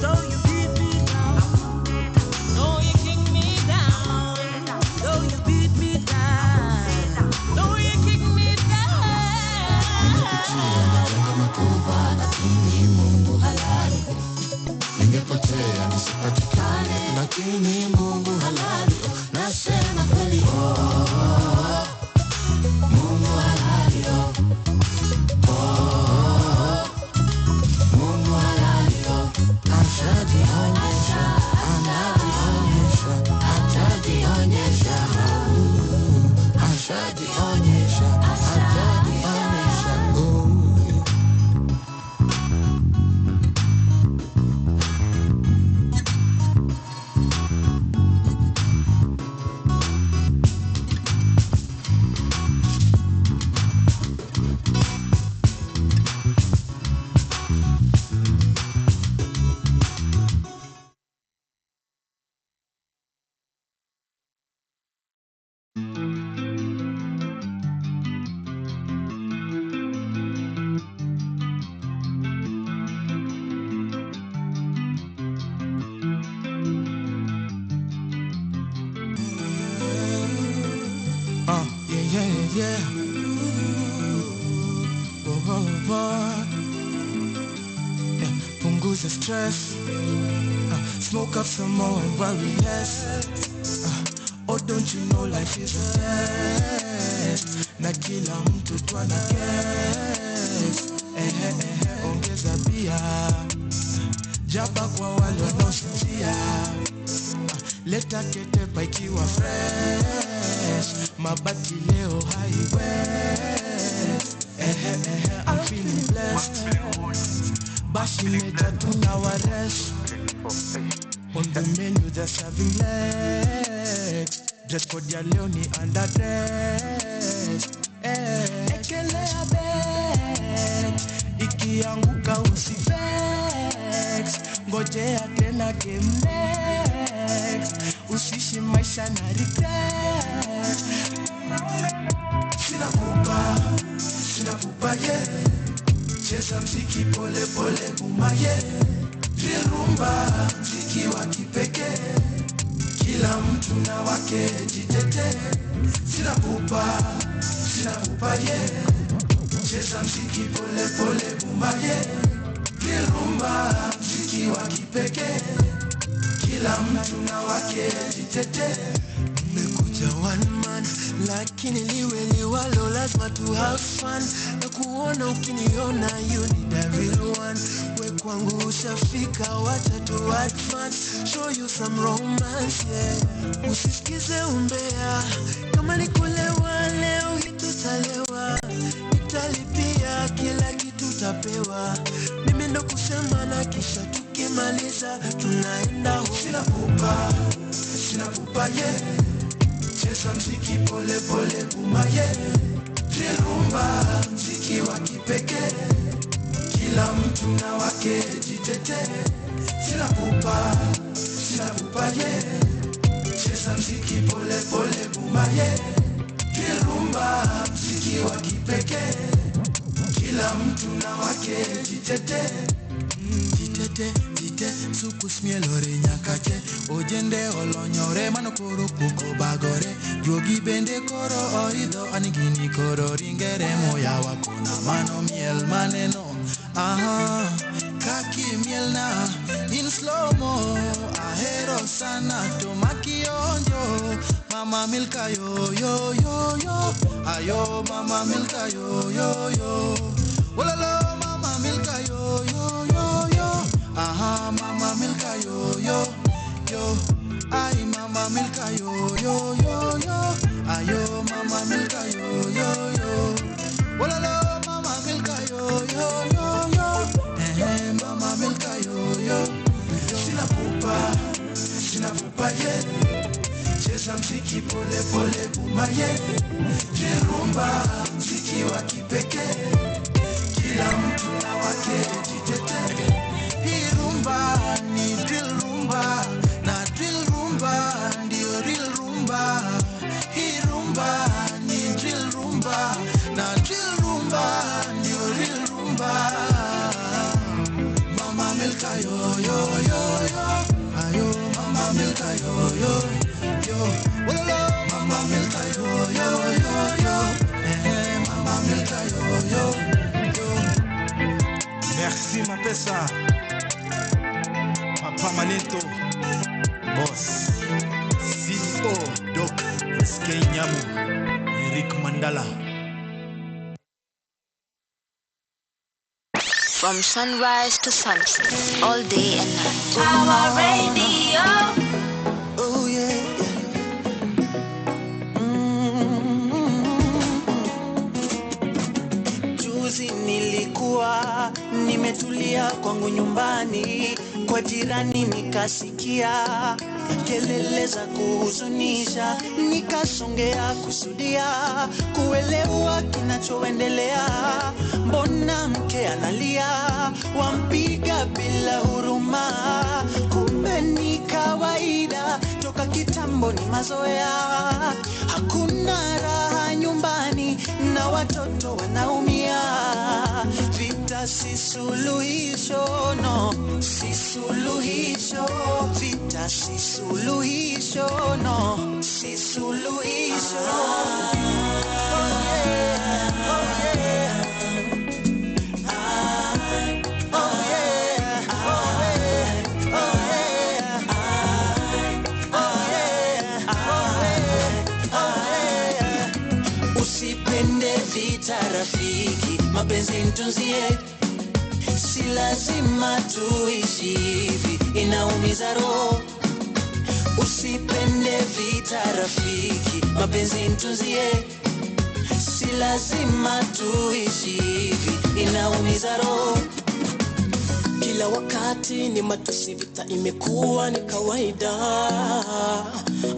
Though you beat me down, though you kick me down, though you beat me down, though you kick me down. majanga makubwa lakini Mungu halali ningepotea nisipatikane lakini Mungu halali nasema kweli Mungu halali Mungu halali ashajionyesha anajionyesha atajionyesha ashajionyesha atajionyesha yeah. Yeah, punguza stress. Smoke up some more and worry less. Oh, don't you know life is a test? Na kila mtu twana guess. Ongeza bia. Jaba kwa wale wanaosinzia. Leta ketepa ikiwa fresh. Mabati leo highway. I'm feeling blessed. Bashi meja tunawaresh. On the menu they're serving legs. Dress code ya leo ni underdress. Ekelea bet. Ikianguka usiflex. Ngojea tena game next. Usishi maisha na regret. Sina pupa yeah. Cheza mziki pole pole bumaye. Rirumba mziki wa kipekee. Kila mtu na wake jitete. Sina pupa yeah. Cheza mziki pole pole bumaye. Rirumba mziki wa kipekee. Kila mtu na wake jitete. Nimekuja one man lakini liwalo lazima to have fun. Na kuona ukiniona you need a real one. We kwangu ushafika wacha to advance. Show you some romance yeah. Usisikize umbea. Kama ni kulewa leo hitutalewa. Nitalipia kila kitu tapewa. Mimi ndo kusema na kisha tukimaliza tunaenda home. Sina pupa yeah. Cheza mziki pole pole bumaye. Rirumba mziki wa kipekee. kila mtu na wake jitetee. Sina pupa ye, cheza mziki pole pole buma ye, kirumba mziki wa kipekee. Kila mtu na wake jitetee. Jite suku smielore nyakache, ojende olonyore manokoro kuko bagore, jogi bende koro oidho anigini koro ringere moya wakona mano miel maneno. Aha, kaki miel na in slow mo, ahero sana to makionjo. Mama Milka yo yo yo yo, ayo Mama Milka yo yo yo, olalo Mama Milka yo yo yo yo. Aha, Mama Milka yo yo yo, ay Mama Milka yo yo yo yo, ayo Mama Milka yo yo yo, olalo Mama Milka yo yo yo yo, Mama Milka yo yo. Sina pupa ye, cheza mziki pole pole buma ye, kirumba mziki wa kipekee. Kila mtu na wake jitetee. Hii rumba ni drill rumba, na drill rumba ndio real rumba. Hii rumba ni drill rumba, na drill rumba ndio real rumba. Mama Milka yo yo yo yo, ayo Mama Milka yo yo yo, ololo Mama Milka yo yo yo yo, Mama Milka yo yo yo. Merci ma pesa, Papa Manito, Boss, CEO Doc SK Nyamu, Eric Mandala. From sunrise to sunset, all day and night. Power Radio. Oh yeah. Juzi nilikuwa nimetulia kwangu nyumbani, kwa jirani nikasikia kelele za kuhuzunisha, nikasongea kusudia kuelewa kinachoendelea. Mbona mke analia, wampiga bila huruma? Kumbe ni kawaida, toka kitambo ni mazoea. Hakuna raha nyumbani na watoto wanaumia. Vita si suluhisho, no, si suluhisho. Vita si suluhisho, no, si suluhisho. Oh yeah, oh yeah. Rafiki, mapenzi mtunzie, si lazima tuishi hivi, inaumiza roho. Usipende vita rafiki, mapenzi mtunzie, si lazima tuishi hivi, inaumiza roho. Kila wakati ni matusi, vita imekuwa ni kawaida.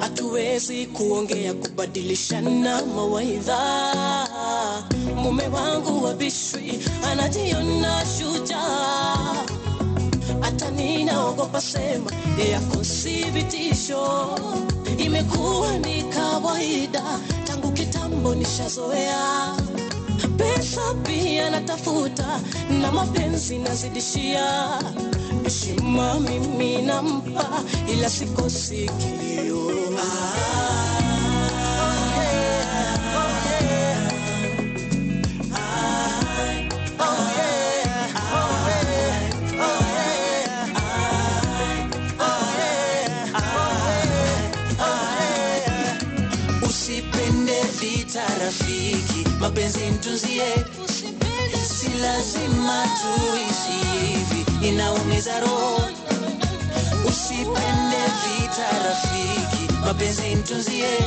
Hatuwezi kuongea kubadilishana mawaidha. Mume wangu wa bishwi anajiona shujaa, hata ninaogopa sema yako si vitisho. Imekuwa ni kawaida, tangu kitambo nishazoea. Pesa pia natafuta na mapenzi nazidishia. Heshima mimi nampa ila sikosi kilio. Usipende vita rafiki, mapenzi mtunzie, si lazima tuishi hivi, inaumiza roho. Usipende vita rafiki, mapenzi mtunzie,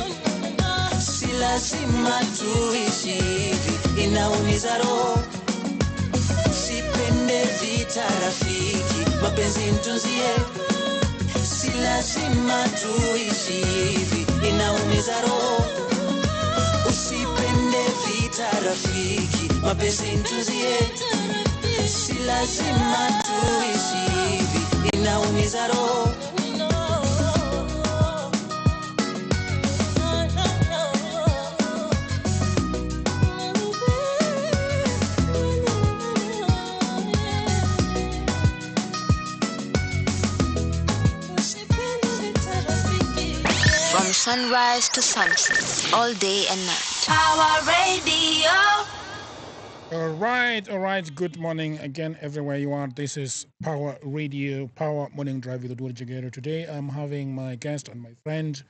si lazima tuishi hivi, inaumiza roho. Usipende vita rafiki, mapenzi mtunzie, si lazima tuishi hivi, inaumiza roho. Usipende vita rafiki, mapenzi mtunzie, si lazima tuishi hivi, inaumiza roho. From sunrise to sunset, all day and night. Power Radio. All right. Good morning again, everywhere you are. This is Power Radio, Power Morning Drive with Udwari Jagero. Today, I'm having my guest and my friend.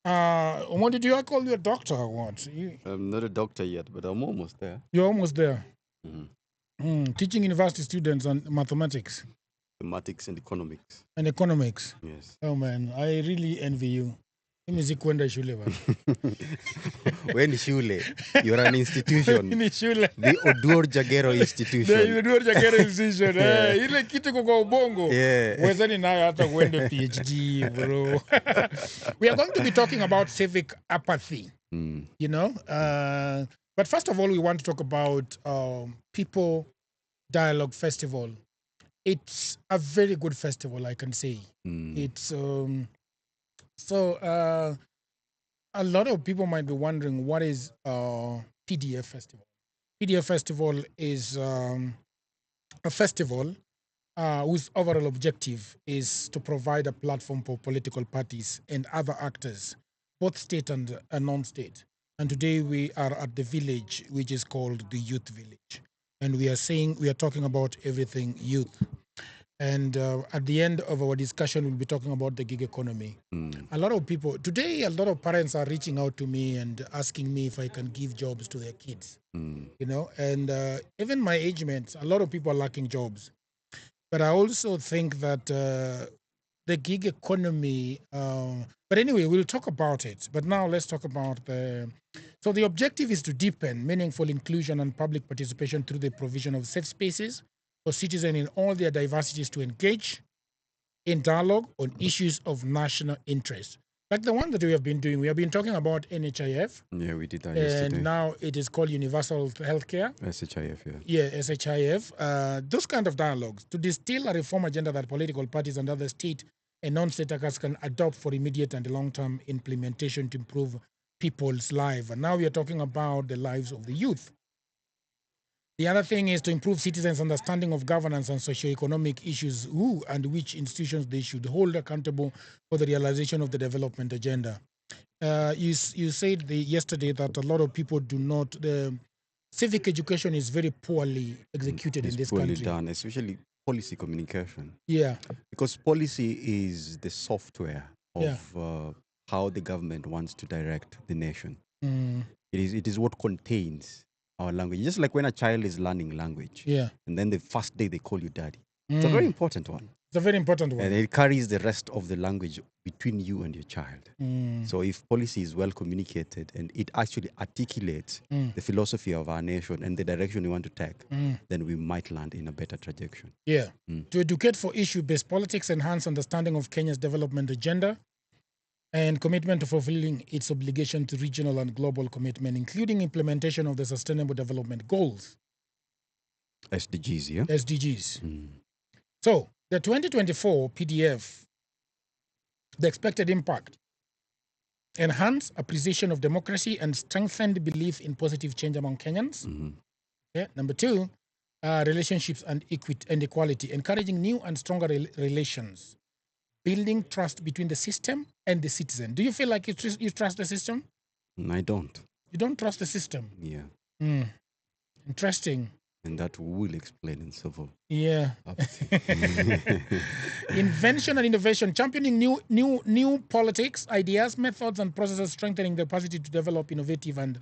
What did you call you a doctor or what? I'm not a doctor yet, but I'm almost there. You're almost there. Mm-hmm. Teaching university students on mathematics. Mathematics and economics. And economics. Yes. Oh man, I really envy you. Kwenda shule bana. When shule, you're an institution. The Oduor Jagero Institution. The Oduor Jagero Institution. Ile kitu kwa ubongo. Wezani nayo hata uende PhD, bro. We are going to be talking about civic apathy. You know, but first of all, we want to talk about People Dialogue Festival. It's a very good festival, I can say. It's So a lot of people might be wondering, what is PDF Festival? PDF Festival is a festival whose overall objective is to provide a platform for political parties and other actors, both state and non-state. And today we are at the village, which is called the Youth Village. And we are talking about everything youth. And at the end of our discussion, we'll be talking about the gig economy. A lot of people, today, a lot of parents are reaching out to me and asking me if I can give jobs to their kids, you know, and even my age mates, a lot of people are lacking jobs. But I also think that the gig economy, but anyway, we'll talk about it. But now let's talk about so the objective is to deepen meaningful inclusion and public participation through the provision of safe spaces for citizens in all their diversities to engage in dialogue on issues of national interest. Like the one that we have been doing. We have been talking about NHIF. Yeah, we did that yesterday. And now it is called Universal Healthcare. SHIF, yeah. Yeah, SHIF. Those kind of dialogues to distill a reform agenda that political parties and other state and non-state actors can adopt for immediate and long-term implementation to improve people's lives. And now we are talking about the lives of the youth. The other thing is to improve citizens' understanding of governance and socio-economic issues, who and which institutions they should hold accountable for the realization of the development agenda. You said yesterday that a lot of people do not. The civic education is very poorly executed in this country. It's poorly done, especially policy communication. Yeah. Because policy is the software of how the government wants to direct the nation. It is what contains our language. Just like when a child is learning language, and then the first day they call you daddy. It's a very important one. It's a very important one. And it carries the rest of the language between you and your child. So if policy is well communicated and it actually articulates the philosophy of our nation and the direction we want to take, then we might land in a better trajectory. Yeah. To educate for issue-based politics, enhance understanding of Kenya's development agenda, and commitment to fulfilling its obligation to regional and global commitment, including implementation of the Sustainable Development Goals. SDGs, yeah? SDGs. So, the 2024 PDF, the expected impact: enhance appreciation of democracy and strengthened belief in positive change among Kenyans. Okay. Number 2, relationships and equality, encouraging new and stronger relations, building trust between the system and the citizen. Do you feel like you trust the system? I don't. You don't trust the system? Yeah. Interesting. And that will explain in several. Yeah. Invention and innovation, championing new politics, ideas, methods, and processes, strengthening the capacity to develop innovative and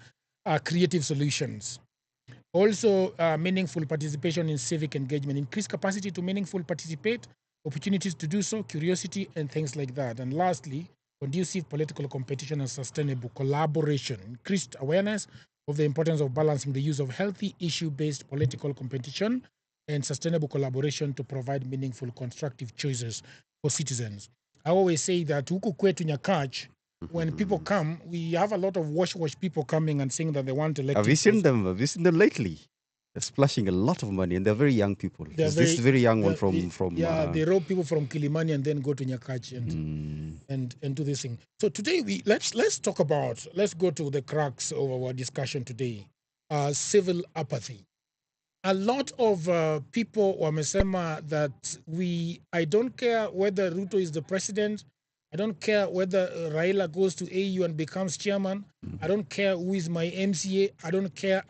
creative solutions. Also, meaningful participation in civic engagement, increased capacity to meaningful participate, opportunities to do so, curiosity, and things like that. And lastly, conducive political competition and sustainable collaboration, increased awareness of the importance of balancing the use of healthy issue-based political competition and sustainable collaboration to provide meaningful, constructive choices for citizens. I always say that huku kwetu Nyakach, when people come, we have a lot of wash people coming and saying that they want elected. Have you seen them? Have you seen them lately? splashing a lot of money, and they're very young people. They're This very young one from they rob people from Kilimani and then go to Nyakachi and do this thing. So today let's go to the crux of our discussion today. Civil apathy. A lot of people wamesema that I don't care whether Ruto is the president. I don't care whether Raila goes to AU and becomes chairman. I don't care who is my MCA. I don't care.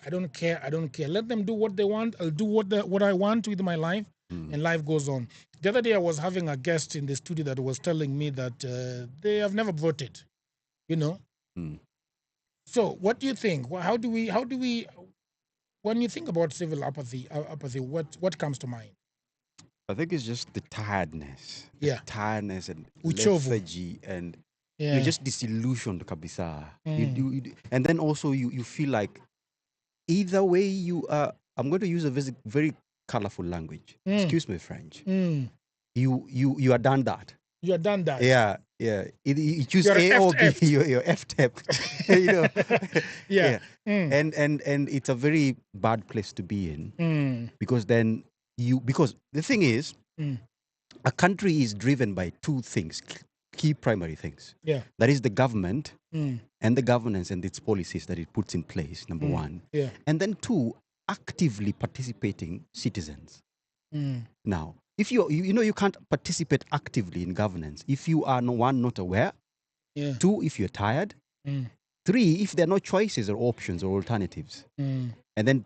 Let them do what they want. I'll do what I want with my life, and life goes on. The other day I was having a guest in the studio that was telling me that they have never voted, So what do you think? How do we when you think about civil apathy, what comes to mind? I think it's just the tiredness. Tiredness and Uchovu. lethargy, and you're just disillusioned, kabisa. And then also you feel like either way you are. I'm going to use a very colorful language. Excuse me, French. You are done that. You are done that. Yeah. You choose A or B. You're F-tap. And it's a very bad place to be in, because then because the thing is, a country is driven by two things, key primary things. Yeah. That is the government and the governance and its policies that it puts in place, number one. Yeah. And then two, actively participating citizens. Now, if you can't participate actively in governance if you are not aware. Yeah. Two, if you're tired. Three, if there are no choices or options or alternatives. And then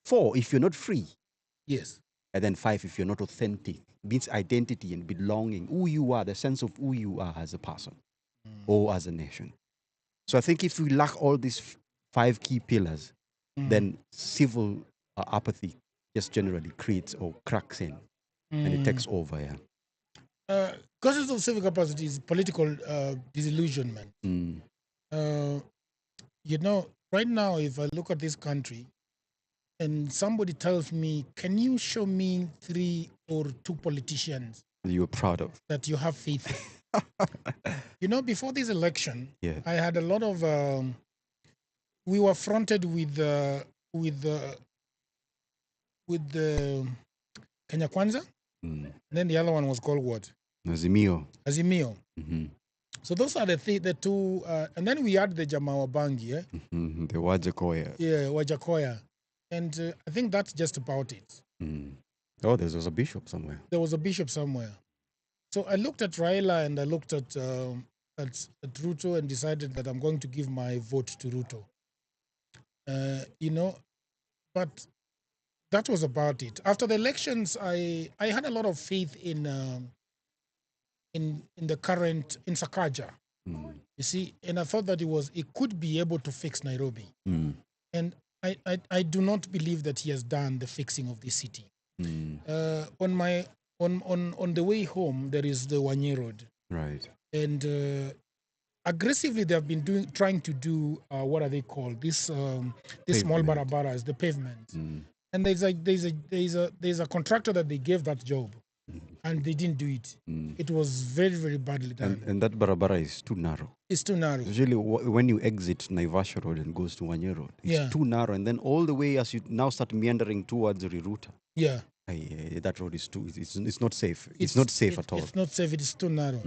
four, if you're not free. Yes. And then five, if you're not authentic, means identity and belonging, who you are, the sense of who you are as a person or as a nation. So I think if we lack all these five key pillars, then civil apathy just generally creates or cracks in, and it takes over. Causes of civil apathy is political disillusionment. Right now, if I look at this country, and somebody tells me, can you show me 3 or 2 politicians you're proud of, that you have faith in? Before this election, I had a lot of, we were fronted with the Kenya Kwanza, and then the other one was called what? Azimio. So those are the two, and then we had the Jamaa Bangi, the Wajakoya. Yeah, Wajakoya. And I think that's just about it. Oh, there was a bishop somewhere. There was a bishop somewhere. So I looked at Raila and I looked at Ruto and decided that I'm going to give my vote to Ruto. But that was about it. After the elections, I had a lot of faith in the current, in Sakaja. You see, and I thought that it could be able to fix Nairobi. And I do not believe that he has done the fixing of this city. On the way home, there is the Wanye Road. Right. And aggressively, they have been trying to do what are they called? This small barabaras, the pavement. And there's a contractor that they gave that job, and they didn't do it. It was very, very badly done. And that barabara is too narrow. It's too narrow. Usually, when you exit Naivasha Road and goes to Wanye Road, it's too narrow. And then all the way as you now start meandering towards Riruta. Yeah. That road is it's not safe. It's not safe at all. It's not safe. It's too narrow.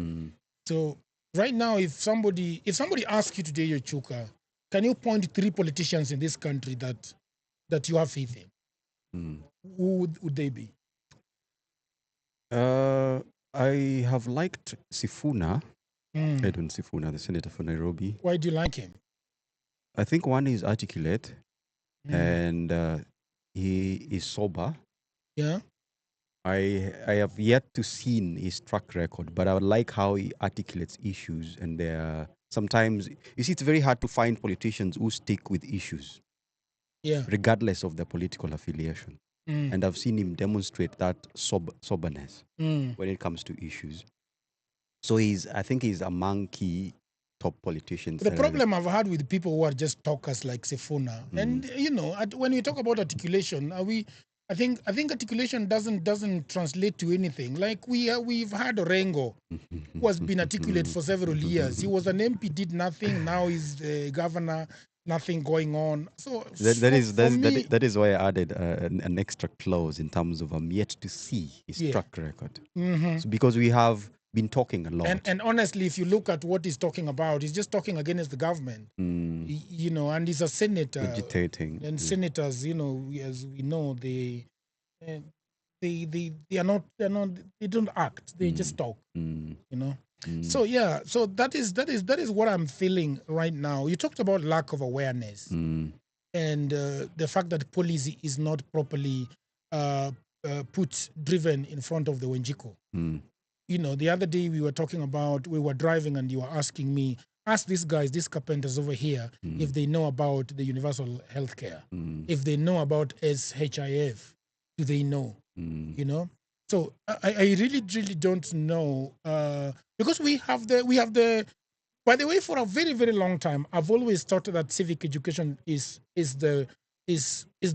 So right now, if somebody asks you today, Yochuka, can you point 3 politicians in this country that you have faith in? Who would they be? I have liked Sifuna, Edwin Sifuna, the senator for Nairobi. Why do you like him? I think one is articulate, and he is sober. Yeah. I have yet to see his track record, but I would like how he articulates issues. And sometimes, you see, it's very hard to find politicians who stick with issues, regardless of their political affiliation. And I've seen him demonstrate that soberness when it comes to issues. So I think he's among key top politicians. The problem I've had with people who are just talkers like Sifuna, and when we talk about articulation, I think articulation doesn't translate to anything. Like we've had Orengo, who has been articulate for several years. He was an MP, did nothing. Now he's the governor. nothing going on. So that is why I added an extra clause in terms of I'm yet to see his track record. So because we have been talking a lot. And honestly, if you look at what he's talking about, he's just talking against the government. You know, and he's a senator. Agitating. And senators, you know, as we know, they are not, they don't act. They just talk. You know. So yeah, so that is what I'm feeling right now. You talked about lack of awareness and the fact that policy is not properly driven in front of the Wenjiko. You know, the other day we were talking about, we were driving and you were asking me, ask these guys, these carpenters over here, if they know about the universal health care, if they know about SHIF, do they know? You know? So I really don't know because we have the by the way, for a very, very long time, I've always thought that civic education is the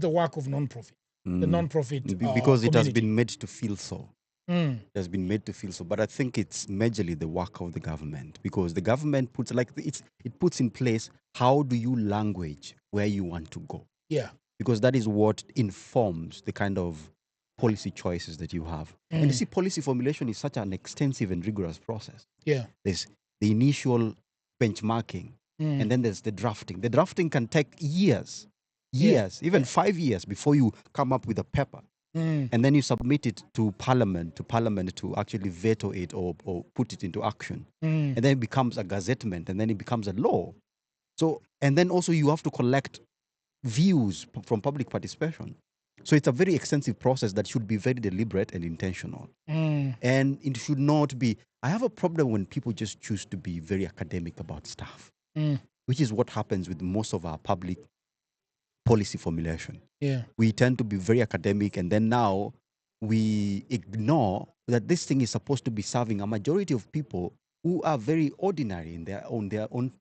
work of non-profit, the non-profit because it has community. been made to feel so. It has been made to feel so, but I think it's majorly the work of the government because the government puts it puts in place how do you language where you want to go. Yeah, because that is what informs the kind of policy choices that you have. And you see, policy formulation is such an extensive and rigorous process. Yeah, there's the initial benchmarking, and then there's the drafting. The drafting can take years, even 5 years before you come up with a paper. And then you submit it to parliament to actually veto it or put it into action. And then it becomes a gazettement, and then it becomes a law. So, and then also you have to collect views from public participation. So it's a very extensive process that should be very deliberate and intentional. And it should not be, I have a problem when people just choose to be very academic about stuff, which is what happens with most of our public policy formulation. Yeah. We tend to be very academic, and then now we ignore that this thing is supposed to be serving a majority of people who are very ordinary in their own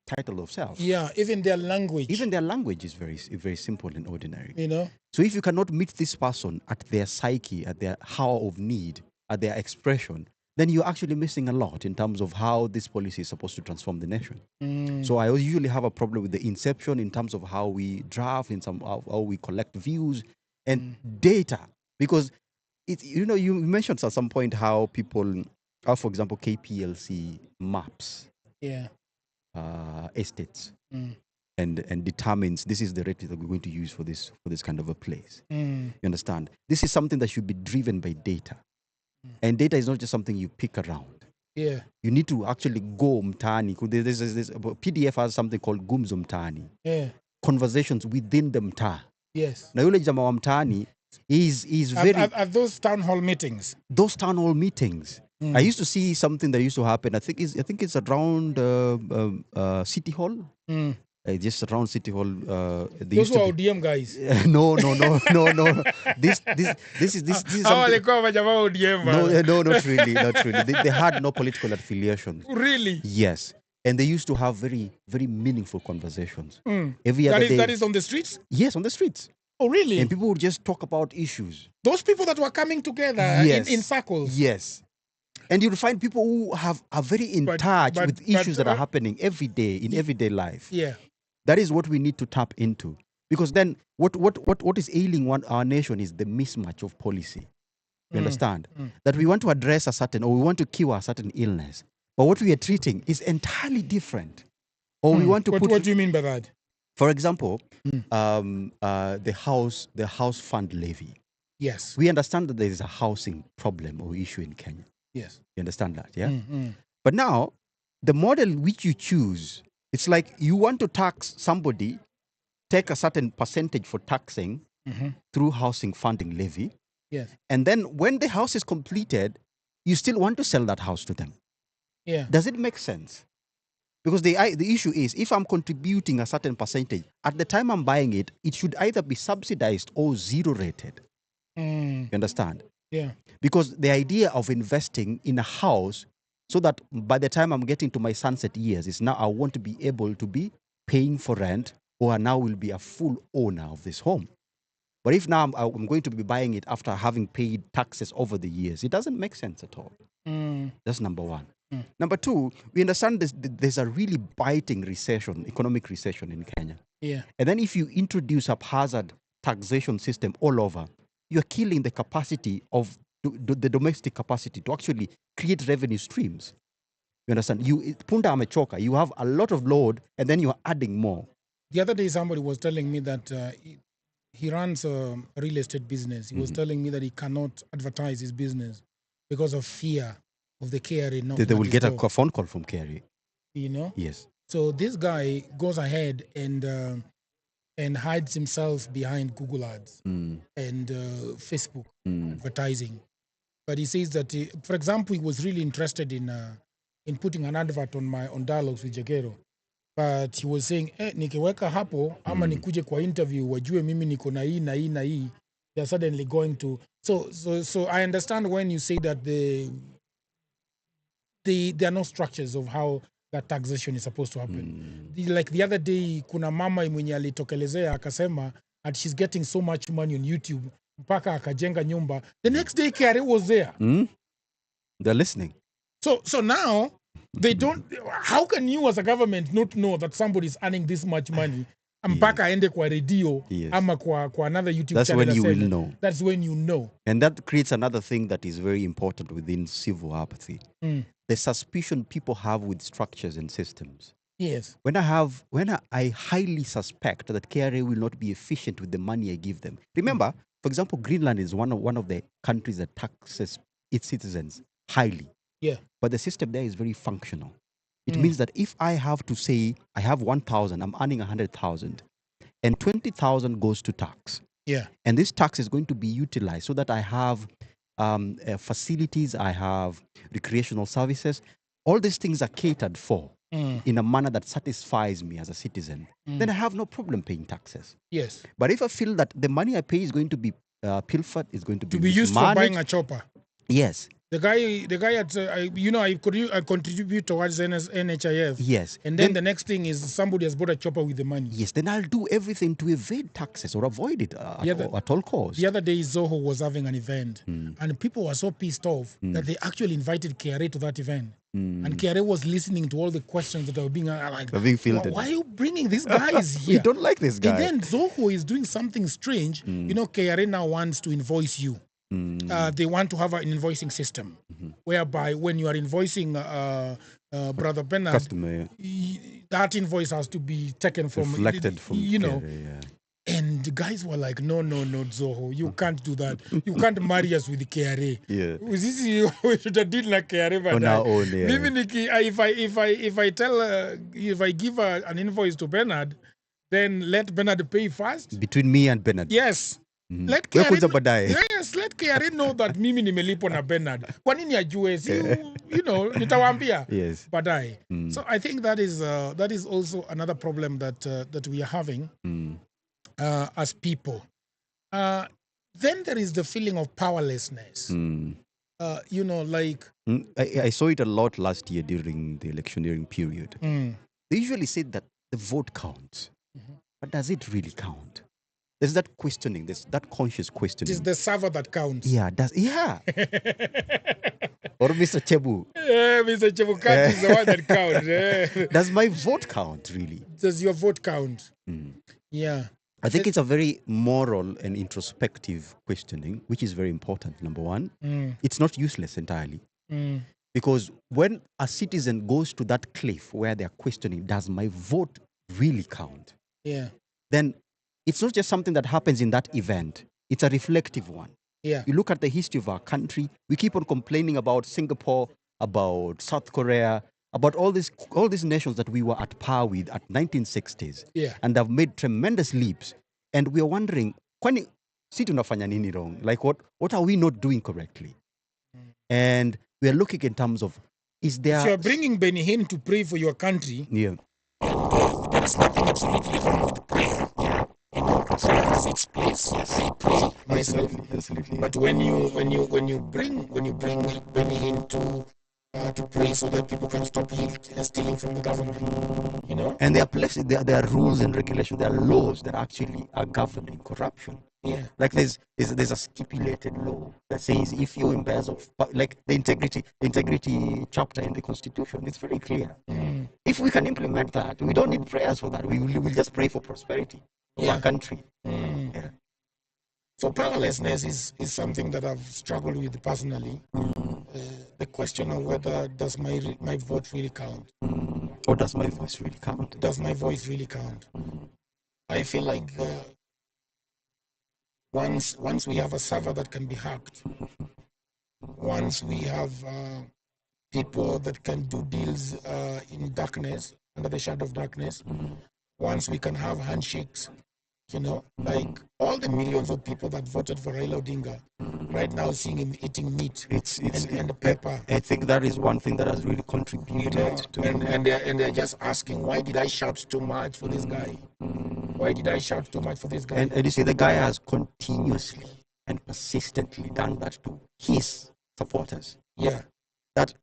title of self. Yeah, even their language. Even their language is very, very simple and ordinary. You know. So if you cannot meet this person at their psyche, at their hour of need, at their expression, then you're actually missing a lot in terms of how this policy is supposed to transform the nation. So I usually have a problem with the inception in terms of how we draft, how we collect views and data. Because you mentioned at some point how people, for example, KPLC maps estates and determines this is the rate that we're going to use for this kind of a place. You understand? This is something that should be driven by data. And data is not just something you pick around. Yeah. You need to actually go mtaani. This PDF has something called gumzo mtaani. Yeah. Conversations within the mtaa. Yes. Na yule jamaa wa mtaani is very... At those town hall meetings. Those town hall meetings. I used to see something that used to happen. I think it's around City Hall. Just around City Hall. Those were ODM guys. No. This is something... No, not really. They had no political affiliation. Really? Yes. And they used to have very, very meaningful conversations. Every other day. That is on the streets? Yes, on the streets. Oh, really? And people would just talk about issues. Those people that were coming together in circles? Yes. And you'll find people who are very in touch with issues that are happening every day, in everyday life. Yeah. That is what we need to tap into. Because then what is ailing our nation is the mismatch of policy. You understand? That we want to address or we want to cure a certain illness. But what we are treating is entirely different. Or we want to What do you mean by that? For example, the house fund levy. Yes. We understand that there is a housing problem or issue in Kenya. Yes. You understand that, yeah? But now, the model which you choose, it's like you want to tax somebody, take a certain percentage for taxing through housing funding levy. Yes. And then when the house is completed, you still want to sell that house to them. Yeah. Does it make sense? Because the issue is, if I'm contributing a certain percentage, at the time I'm buying it, it should either be subsidized or zero rated. You understand? Yeah. Because the idea of investing in a house so that by the time I'm getting to my sunset years is now I want to be able to be paying for rent, or I now will be a full owner of this home. But if now I'm going to be buying it after having paid taxes over the years, it doesn't make sense at all. That's number one. Number two, we understand there's a really biting recession, economic recession in Kenya. Yeah. And then if you introduce a haphazard taxation system all over, you're killing the capacity of the domestic capacity to actually create revenue streams. You understand? Punda amechoka. You have a lot of load, and then you're adding more. The other day, somebody was telling me that he runs a real estate business. He was telling me that he cannot advertise his business because of fear of the KRA. They will get a phone call from KRA. You know? Yes. So this guy goes ahead and hides himself behind Google Ads and Facebook advertising. But he says that, for example, he was really interested in putting an advert on Dialogues with Jagero. But he was saying, nikiweka hapo ama nikuje kwa interview wajue mimi niko na hii na hii na hii. They're suddenly going to. So I understand when you say that there are no structures of how that taxation is supposed to happen. Like the other day, kuna mama mwenye alitokelezea akasema that she's getting so much money on YouTube mpaka akajenga nyumba. The next day, KRA was there. They're listening. So now they don't. How can you as a government not know that somebody is earning this much money? Mpaka aende kwa radio ama kwa another YouTube That's channel. when you will know. That's when you know. And that creates another thing that is very important within civil apathy. The suspicion people have with structures and systems. Yes. When I highly suspect that KRA will not be efficient with the money I give them. Remember, for example, Greenland is one of the countries that taxes its citizens highly. Yeah. But the system there is very functional. It means that if I have to say I have 1,000, I'm earning 100,000, and 20,000 goes to tax. Yeah. And this tax is going to be utilized so that I have facilities, I have recreational services. All these things are catered for in a manner that satisfies me as a citizen. Then I have no problem paying taxes. Yes. But if I feel that the money I pay is going to be pilfered, is going to be used for buying a chopper. Yes. The guy at I contribute towards NHIF. Yes. And then the next thing is somebody has bought a chopper with the money. Yes. Then I'll do everything to evade taxes or avoid it at all costs. The other day, Zoho was having an event, and people were so pissed off that they actually invited KRA to that event. And KRA was listening to all the questions that were being being filtered. Why are you bringing these guys here? We don't like this guy. And then Zoho is doing something strange. KRA now wants to invoice you. They want to have an invoicing system whereby when you are invoicing Brother Bernard, customer, that invoice has to be taken from reflected from And the guys were like, no, Zoho, you can't do that. You can't marry us with the KRA. Yeah. We should have done like KRA. On our own, yeah. If I give an invoice to Bernard, then let Bernard pay first. Between me and Bernard. Yes. Let KRA know that mimi nimelipo na Bernard. Kwa nini ajue? Nitawaambia. Yes. Baadaye. So I think that is also another problem that we are having as people. Then there is the feeling of powerlessness. I saw it a lot last year during the electioneering period. They usually say that the vote counts. But does it really count? There's that questioning, there's that conscious questioning. It is the server that counts. Yeah, Or Mr. Chebu. Yeah, Mr. Chebukati is the one that counts. Does my vote count, really? Does your vote count? Yeah. I think it's a very moral and introspective questioning, which is very important, number one. It's not useless entirely. Because when a citizen goes to that cliff where they're questioning, does my vote really count? Yeah. Then it's not just something that happens in that event. It's a reflective one. Yeah. You look at the history of our country, we keep on complaining about Singapore, about South Korea, about all these nations that we were at par with at 1960s. Yeah. And have made tremendous leaps. And we are wondering, kwani si tunafanya nini wrong? Like what are we not doing correctly? And we are looking in terms of, is there... If you are bringing Benny Hinn to pray for your country, yeah. There is nothing absolutely wrong with prayer. Prayer has its place. I pray myself. Absolutely. But when you bring Benny Hinn to pray so that people can stop stealing from the government, And there are places, there are rules and regulations, there are laws that actually are governing corruption. Yeah. Like there's a stipulated law that says if you embezzle, like the integrity chapter in the Constitution, it's very clear. If we can implement that, we don't need prayers for that. We'll just pray for prosperity of our country. Yeah. So powerlessness is something that I've struggled with personally. The question of whether does my vote really count? Or does my voice really count? Does my voice really count? I feel like once we have a server that can be hacked, once we have people that can do deals in darkness, under the shadow of darkness, once we can have handshakes, like all the millions of people that voted for Raila Odinga, right now seeing him eating meat and pepper. I think that is one thing that has really contributed to. And they're just asking, why did I shout too much for this guy? Why did I shout too much for this guy? And you see, the guy has continuously and persistently done that to his supporters. Yeah. That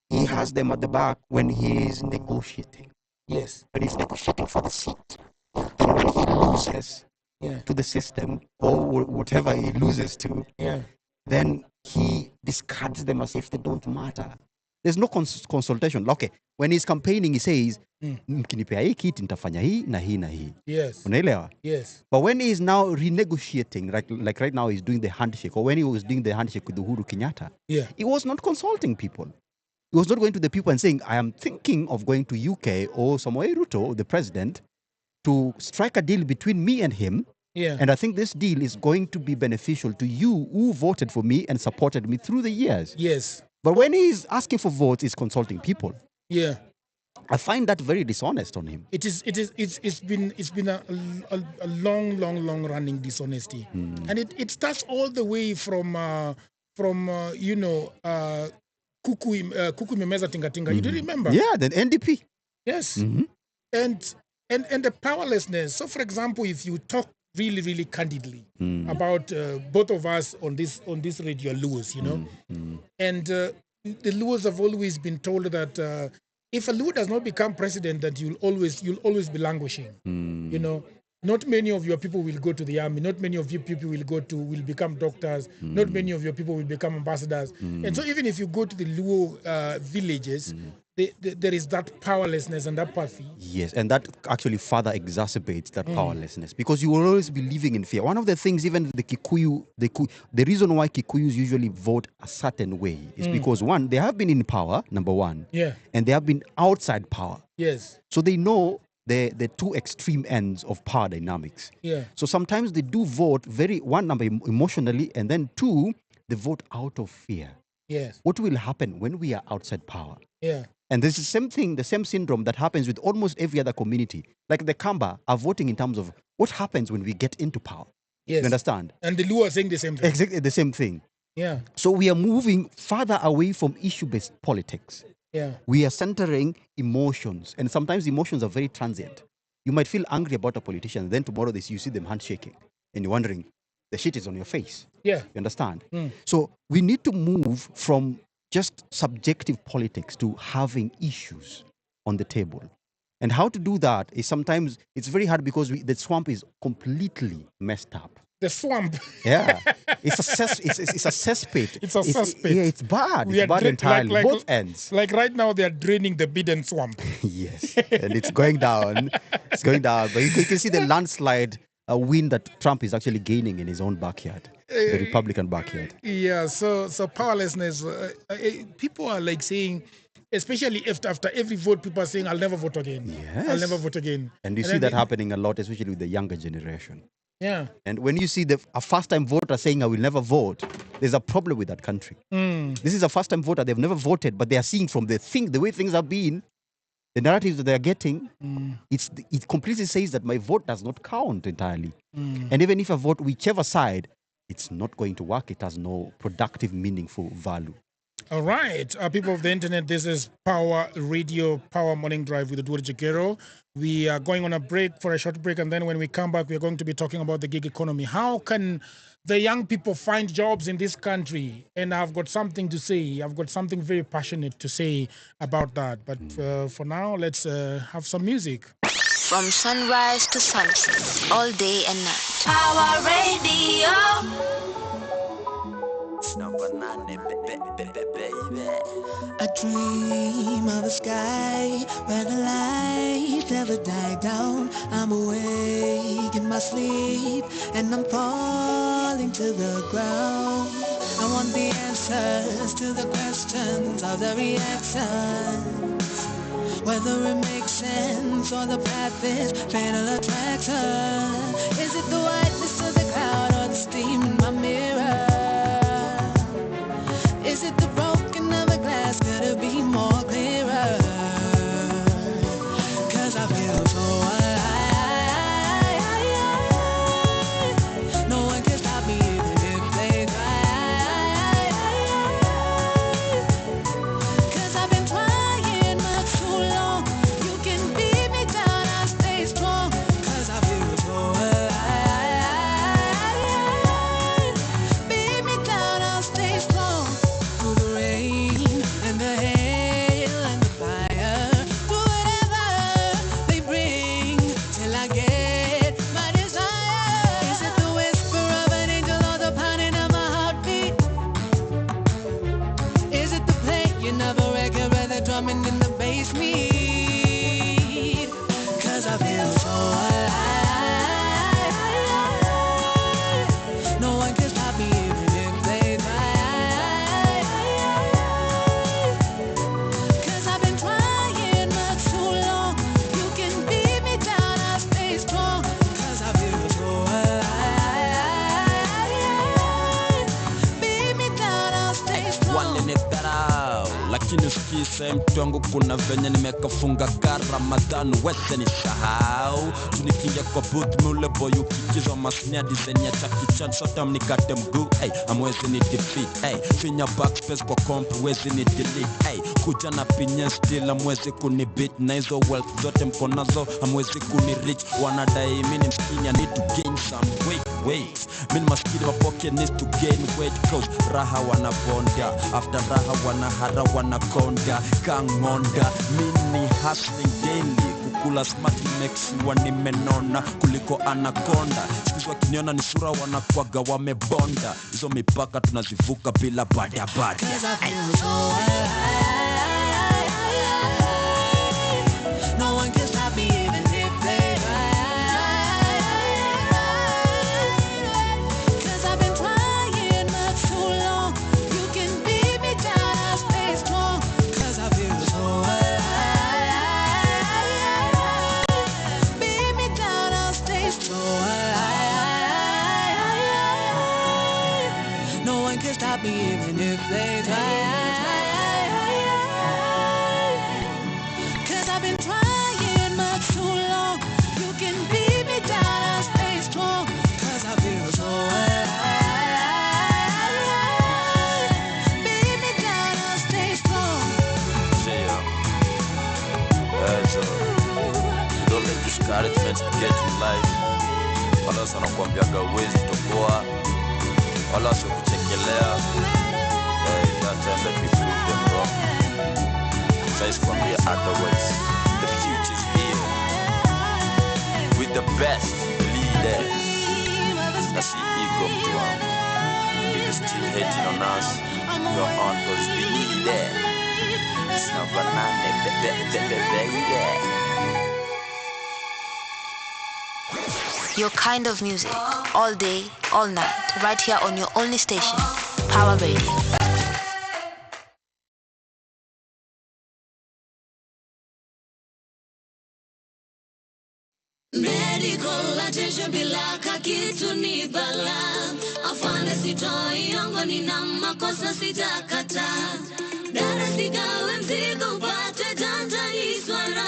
he has them at the back when he is negotiating. Yes. When he's negotiating for the seat. And when he loses to the system or whatever he loses to, then he discards them as if they don't matter. There's no consultation. Okay, when he's campaigning, he says, mkinipea hii kiti nitafanya hii na hii na hii. Yes. Unaelewa? Yes. But when he's now renegotiating, like right now he's doing the handshake, or when he was doing the handshake with Uhuru Kenyatta, he was not consulting people. He was not going to the people and saying, I am thinking of going to UK or Samoei Ruto, the president, to strike a deal between me and him. Yeah. And I think this deal is going to be beneficial to you who voted for me and supported me through the years. Yes. But when he's asking for votes, he's consulting people. Yeah. I find that very dishonest on him. It's been a long running dishonesty. And it starts all the way from Kuku Memeza Tingatinga. You do remember? Yeah, the NDP. Yes. And the powerlessness. So, for example, if you talk really candidly about both of us on this radio Luos, and the Luos have always been told that if a Luo does not become president, that you'll always be languishing. Not many of your people will go to the army. Not many of your people will become doctors. Not many of your people will become ambassadors. And so even if you go to the Luo villages, there is that powerlessness and apathy. Yes, and that actually further exacerbates that powerlessness because you will always be living in fear. One of the things, even the Kikuyu, the reason why Kikuyus usually vote a certain way is because one, they have been in power, number one, and they have been outside power. Yes. So they know the two extreme ends of power dynamics. Yeah. So sometimes they do vote one number emotionally, and then two, they vote out of fear. Yes. What will happen when we are outside power? Yeah. And there's the same thing, the same syndrome that happens with almost every other community. Like the Kamba are voting in terms of what happens when we get into power. Yes. You understand? And the Luo are saying the same thing. Exactly the same thing. Yeah. So we are moving further away from issue-based politics. Yeah. We are centering emotions, and sometimes emotions are very transient. You might feel angry about a politician, then tomorrow you see them handshaking, and you're wondering, the shit is on your face. Yeah. You understand? So we need to move from just subjective politics to having issues on the table. And how to do that is sometimes it's very hard because the swamp is completely messed up. The swamp. Yeah, it's a cesspit. It's a cesspit. Yeah, it's bad. It's bad entirely. Both ends. Like right now, they are draining the Biden swamp. Yes, and it's going down. It's going down. But you can see the landslide win that Trump is actually gaining in his own backyard, the Republican backyard. Yeah. So powerlessness. People are like saying, especially after every vote, people are saying, "I'll never vote again." Yes. I'll never vote again. And you see that happening a lot, especially with the younger generation. Yeah. And when you see a first-time voter saying, I will never vote, there's a problem with that country. This is a first-time voter. They've never voted, but they are seeing from the way things have been, the narratives that they're getting, it completely says that my vote does not count entirely. And even if I vote whichever side, it's not going to work. It has no productive, meaningful value. All right, people of the internet, this is Power Radio, Power Morning Drive with Edward Jagero. We are going on a short break, and then when we come back, we are going to be talking about the gig economy. How can the young people find jobs in this country? And I've got something to say. I've got something very passionate to say about that. But for now, let's have some music. From sunrise to sunset, all day and night. Power Radio. I dream of a sky where the light never died down. I'm awake in my sleep and I'm falling to the ground. I want the answers to the questions of the reactions, whether it makes sense or the path is fatal attraction. Is it the whiteness of the cloud or the steam in my mirror? Is it the broken of a glass? Could it be more clearer? Cause I feel so alive. No one can stop me even if they try. Cause I've been trying much too long. You can beat me down, I'll stay strong. Cause I feel so alive. Beat me down, I'll stay strong. Through the rain and the hail and the fire, through whatever they bring, till I get my desire. Is it the whisper of an angel or the pounding of my heartbeat? Is it the playing of a record where the drumming in the bass meet? Cause I feel so alive. No one can stop me even if they try. Cause I've been trying much too long. You can beat me down, I'll stay strong. Cause I feel so alive. Beat me down, I'll stay strong. Walinidharau lakini usikise mtu wangu, kuna venye nimekafunga Ramadhan wese ni sahau. Tunikingia kwa booth mule boy ukikizwa masnia design ya Jackie Chan, sota mnikate mguu, amwezi ni defeat, finya backspace kwa comp wezi ni delete, kuja na pinye still amwezi kuni beat, na hizo wealth zote mkonazo amwezi kuni reach. Wanadai mini mskini, I need to gain some weight. Mini maskini my pocket needs to gain weight, cause raha wanabonda, after raha wanahara wanakonda, kangonda. Mini hustling daily, kukula smart makes wanimenona kuliko anaconda. Sikuzi wakiniona ni sura wanakwaga wamebonda, hizo mipaka tunazivuka bila bada. Cause I feel so alive. No one can stop me even if they try. Cause I've been trying much too long. You can beat me down, I'll stay strong. Cause I feel so alive. Beat me down, I'll stay strong. No one can stop me even if they try. Cause I've been trying much too long. You can beat me down, I'll stay strong. Cause I feel so alive. Beat me down, I'll stay strong. Don't let discouragement get in life. Wala wanakuambiaga uwezi toboa, wala kuchekelea. That time let me prove them wrong. Says from the otherwise, the future's here with the best leaders. That's the ego to them. If you're still hating on us, your heart goes we need that. It's not banana, baby. Your kind of music, all day, all night, right here on your only station, Pawa Radio. Medical attention bila kitu ni bala. Afande sitoi ongo nina makosa sitakata. Dara sigawe mzigo upate janja iswara.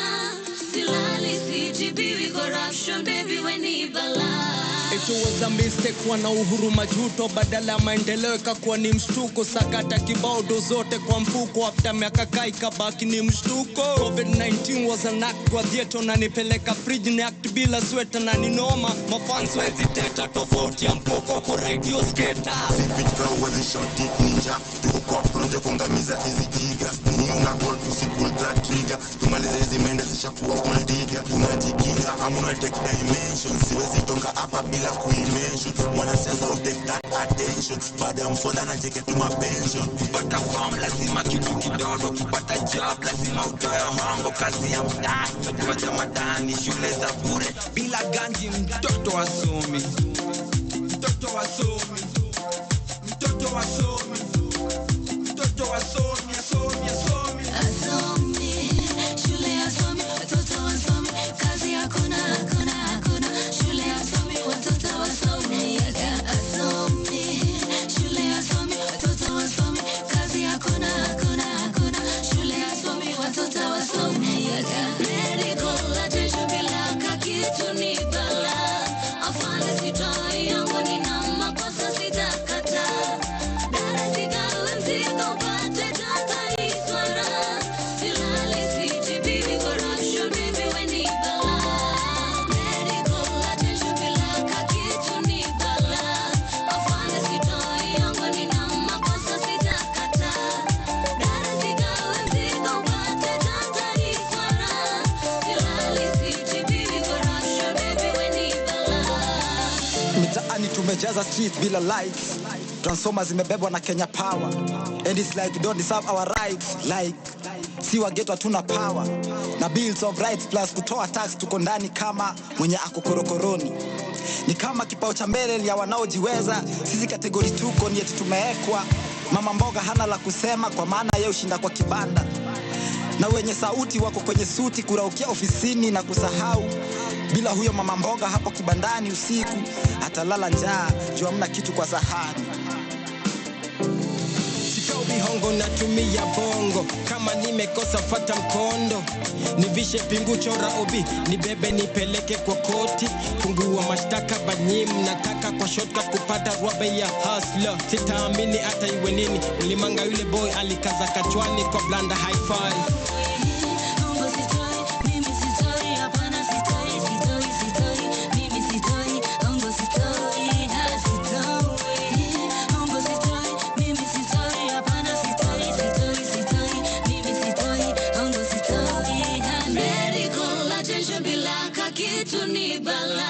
Silali sijibiwi corruption baby we ni bala. It was a mistake wana uhuru majuto, badala maendeleo ikakuwa ni mshtuko. Sakata kibao zote kwa mfuko, after miaka kai kabaki ni mshtuko. COVID-19 was an act kwa theater, na nipeleka fridge ni act bila sweater na ninoma. Mafans wa hesitata tofauti ya mpoko kwa radio skater. Sipika wezi shoti ninja, tuko kwa fronte kungamiza hizi jiga. Munga gold pull that trigger, tumalize hizi mende zishakuwa gold digger. Tunajikiza hamuna take dimension, siwezi tonga hapa bila kuimension. Mwanasiasa protect that attention. Baada ya mfonda na jeke tuma pension. Kupata form lazima kitu kidogo, kupata job lazima utoe hongo. Kazi ya mtaani, kupata madani, shule za bure. Bila ganji mtoto wasomi, mtoto wasomi, mtoto wasomi, mtoto wasomi, asomi, asomi. Asomi, shule asomi, watoto wasomi, kazi hakuna, hakuna, hakuna. Shule asomi, watoto wasomi, asomi, shule asomi, watoto wasomi, kazi hakuna, hakuna, hakuna. Shule asomi, watoto wasomi, medical attention bila kakitu ni bala. Afande sitoi yangu nina makosa sitakata. Dara sigawe mzigo upate tata iswara. Silali CGB corruption baby we ni bala. Medical attention bila kakitu ni bala. Afande sitoi yangu nina makosa sitakata. Dara sigawe mzigo upate tata iswara. Silali CGB corruption baby we ni bala. Mitaani tumejaza streets bila lights, transformers zimebebwa na Kenya Power, and it's like we don't deserve our rights. Like si wageto hatuna power, na bills of rights plus kutoa tax tuko ndani kama mwenye ako korokoroni. Ni kama kipao cha mbele ya wanaojiweza, sisi kategori tuko ni eti tumeekwa. Mama mboga hana la kusema kwa maana yeye ushinda kwa kibanda, na wenye sauti wako kwenye suti kuraukia ofisini na kusahau. Bila huyo mama mboga hapo kibandani usiku atalala njaa juu hamna kitu kwa sahani. Sikobi hongo natumia bongo, kama nimekosa fata mkondo. Nivishe pingu chora obi, nibebe nipeleke kwa koti. Fungua mashtaka banyim, nataka kwa shortcut kupata rwabe ya hustler. Sitaamini hata iwe nini, ulimanga yule boy alikaza kachwani kwa blanda high five. Kitu ni bala.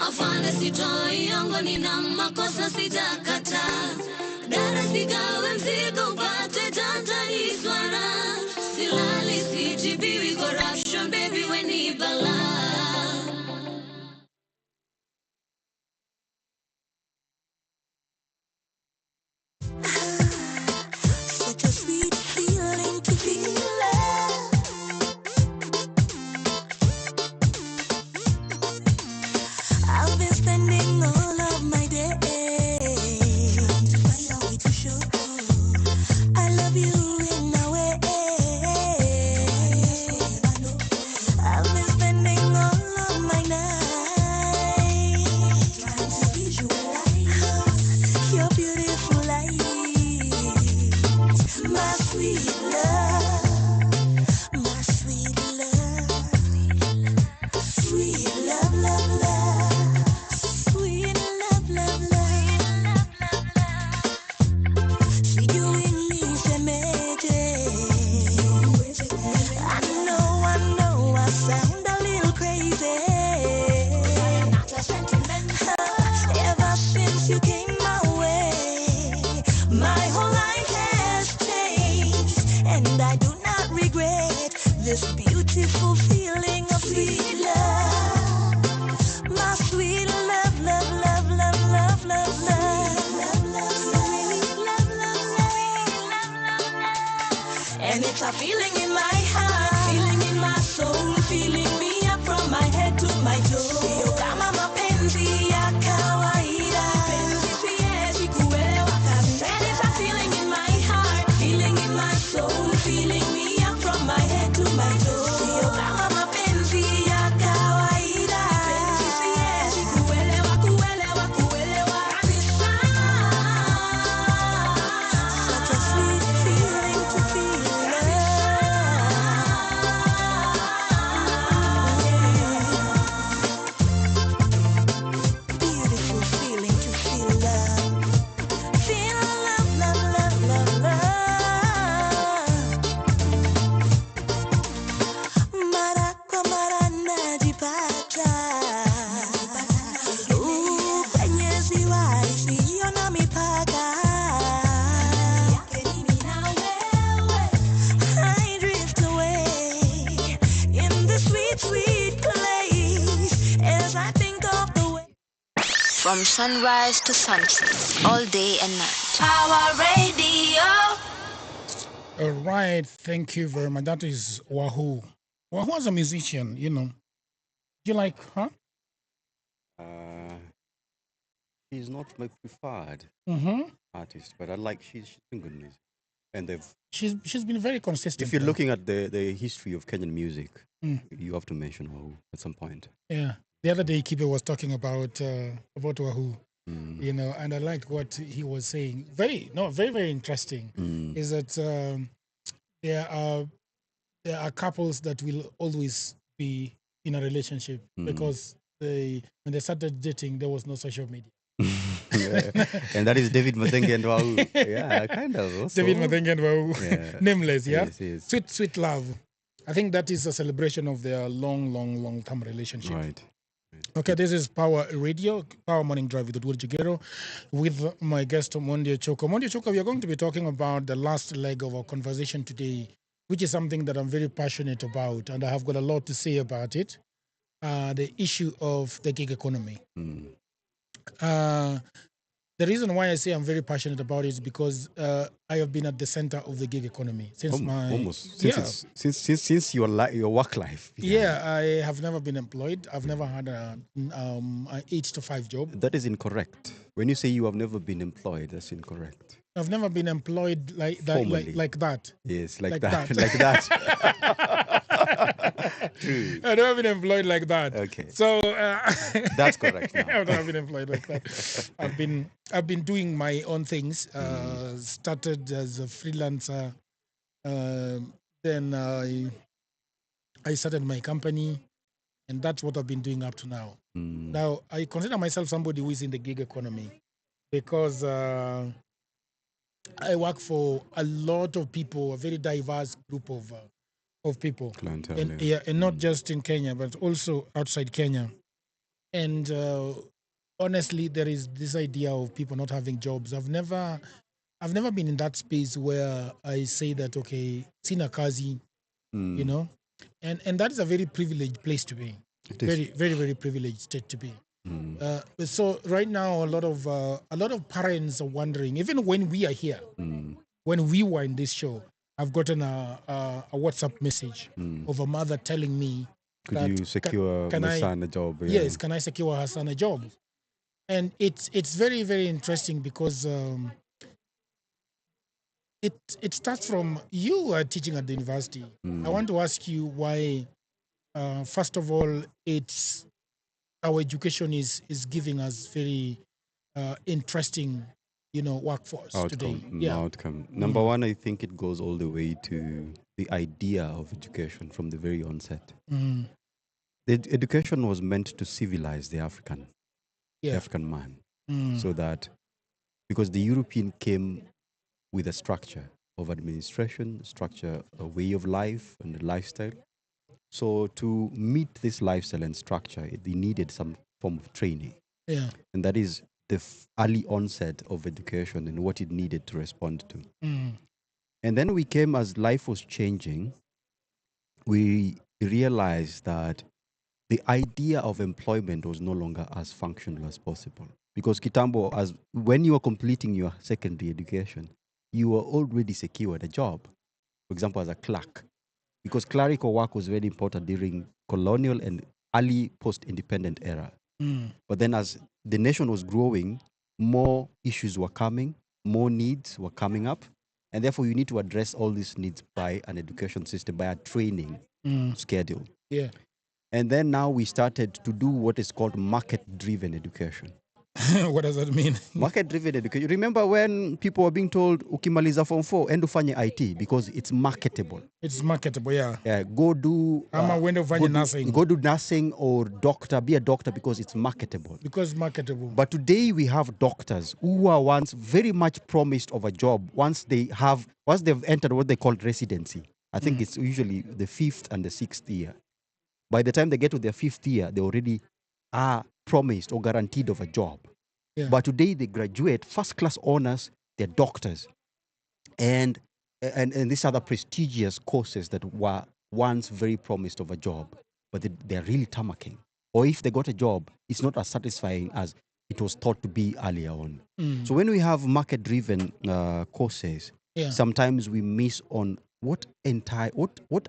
Afande sitoi yangu nina makosa sitakata. Dara sigawe mzigo upate tata iswara. Silali CGB corruption baby we ni bala. Such a sweet feeling to feel love. I've been spending all of my days to find a way to show I love you in a way. I've been spending all of my nights trying to visualize your beautiful lights, my sweet love, my sweet love, sweet love, love, love, sweet love, love, love. Sijuini semeje. I know I sound a little crazy. Ever since you came my way, my whole life has changed, and I do not regret this beautiful feeling of sweet love. My sweet love, love, love, love, love, love, love, sweet love, love, love. And it's a feeling in my heart, feeling in my soul, feeling me up from my head to my toes. Sio kama mapenzi ya kawaida, penzi siwezi kuelewa kabisa. And it's a feeling in my heart, feeling in my soul, feeling me up from my head to my toes. Sio kama mapenzi ya kawaida, penzi siwezi kuelewa kabisa. Such a sweet feeling to feel love. from sunrise to sunset, all day and night. Power Radio. All right, thank you very much. That is Wahoo. Wahoo as a musician, you like her? She's not my preferred artist, but I like she's doing good music, and she's been very consistent. If you're looking at the history of Kenyan music, Mm. you have to mention Wahoo at some point. Yeah, the other day Kibe was talking about Wahoo, and I liked what he was saying. Very very interesting. Is that there are couples that will always be in a relationship because when they started dating, there was no social media. And that is David Matenge and Wahoo. Yeah, kind of. Also. David Matenge and Wahoo. Yeah. Nameless, yeah? Yes. Sweet love. I think that is a celebration of their long-term relationship. Right. Okay, this is Power Radio, Power Morning Drive with Edward Jigero, with my guest, Mondio Choko. Mondio Choko, we are going to be talking about the last leg of our conversation today, which is something that I'm very passionate about, and I have got a lot to say about it, the issue of the gig economy. The reason why I say I'm very passionate about it is because I have been at the center of the gig economy since since your work life. Yeah, I have never been employed. I've never had an 8 to 5 job. That is incorrect. When you say you have never been employed, that's incorrect. I've never been employed like that. Like that. Yes, like that. Like that. True. I've never been employed like that. Okay. So that's correct. Now. I've never been employed like that. I've been doing my own things. Started as a freelancer. Then I started my company, and that's what I've been doing up to now. Now I consider myself somebody who is in the gig economy because I work for a lot of people, a very diverse group of people, clientele, and not just in Kenya, but also outside Kenya. And honestly, there is this idea of people not having jobs. I've never been in that space where I say that okay, sina kazi, and that is a very privileged place to be. Very privileged state to be. So right now, a lot of parents are wondering. Even when we are here, when we were in this show, I've gotten a WhatsApp message of a mother telling me, "Could you secure my son a job?" Yeah. Yes, can I secure her son a job? And it's very very interesting because it starts from you are teaching at the university. I want to ask you why. First of all, it's our education is giving us very interesting, workforce today. Outcome. Number one, I think it goes all the way to the idea of education from the very onset. The education was meant to civilize the African man, so that because the European came with a structure of administration, structure, a way of life, and a lifestyle. So to meet this lifestyle and structure, they needed some form of training. Yeah. And that is the early onset of education and what it needed to respond to. And then we came as life was changing, we realized that the idea of employment was no longer as functional as possible. Because Kitambo, when you were completing your secondary education, you were already secured a job. For example, as a clerk. Because clerical work was very important during colonial and early post-independent era. But then as the nation was growing, more issues were coming, more needs were coming up, and therefore you need to address all these needs by an education system, by a training schedule. Yeah. And then now we started to do what is called market-driven education. What does that mean? Market-driven education. Remember when people were being told, ukimaliza form 4, end ufanye IT because it's marketable. It's marketable, yeah. Yeah, go do nursing. Go do nursing or doctor, be a doctor because it's marketable. Because marketable. But today we have doctors who were once very much promised of a job once they've entered what they call residency. I think it's usually the 5th and the 6th year. By the time they get to their 5th year, they already are promised or guaranteed of a job. Yeah. But today they graduate first-class honors, they're doctors. And these other prestigious courses that were once very promised of a job, but they're really tarmacking. Or if they got a job, it's not as satisfying as it was thought to be earlier on. Mm. So when we have market-driven courses, Yeah. sometimes we miss on what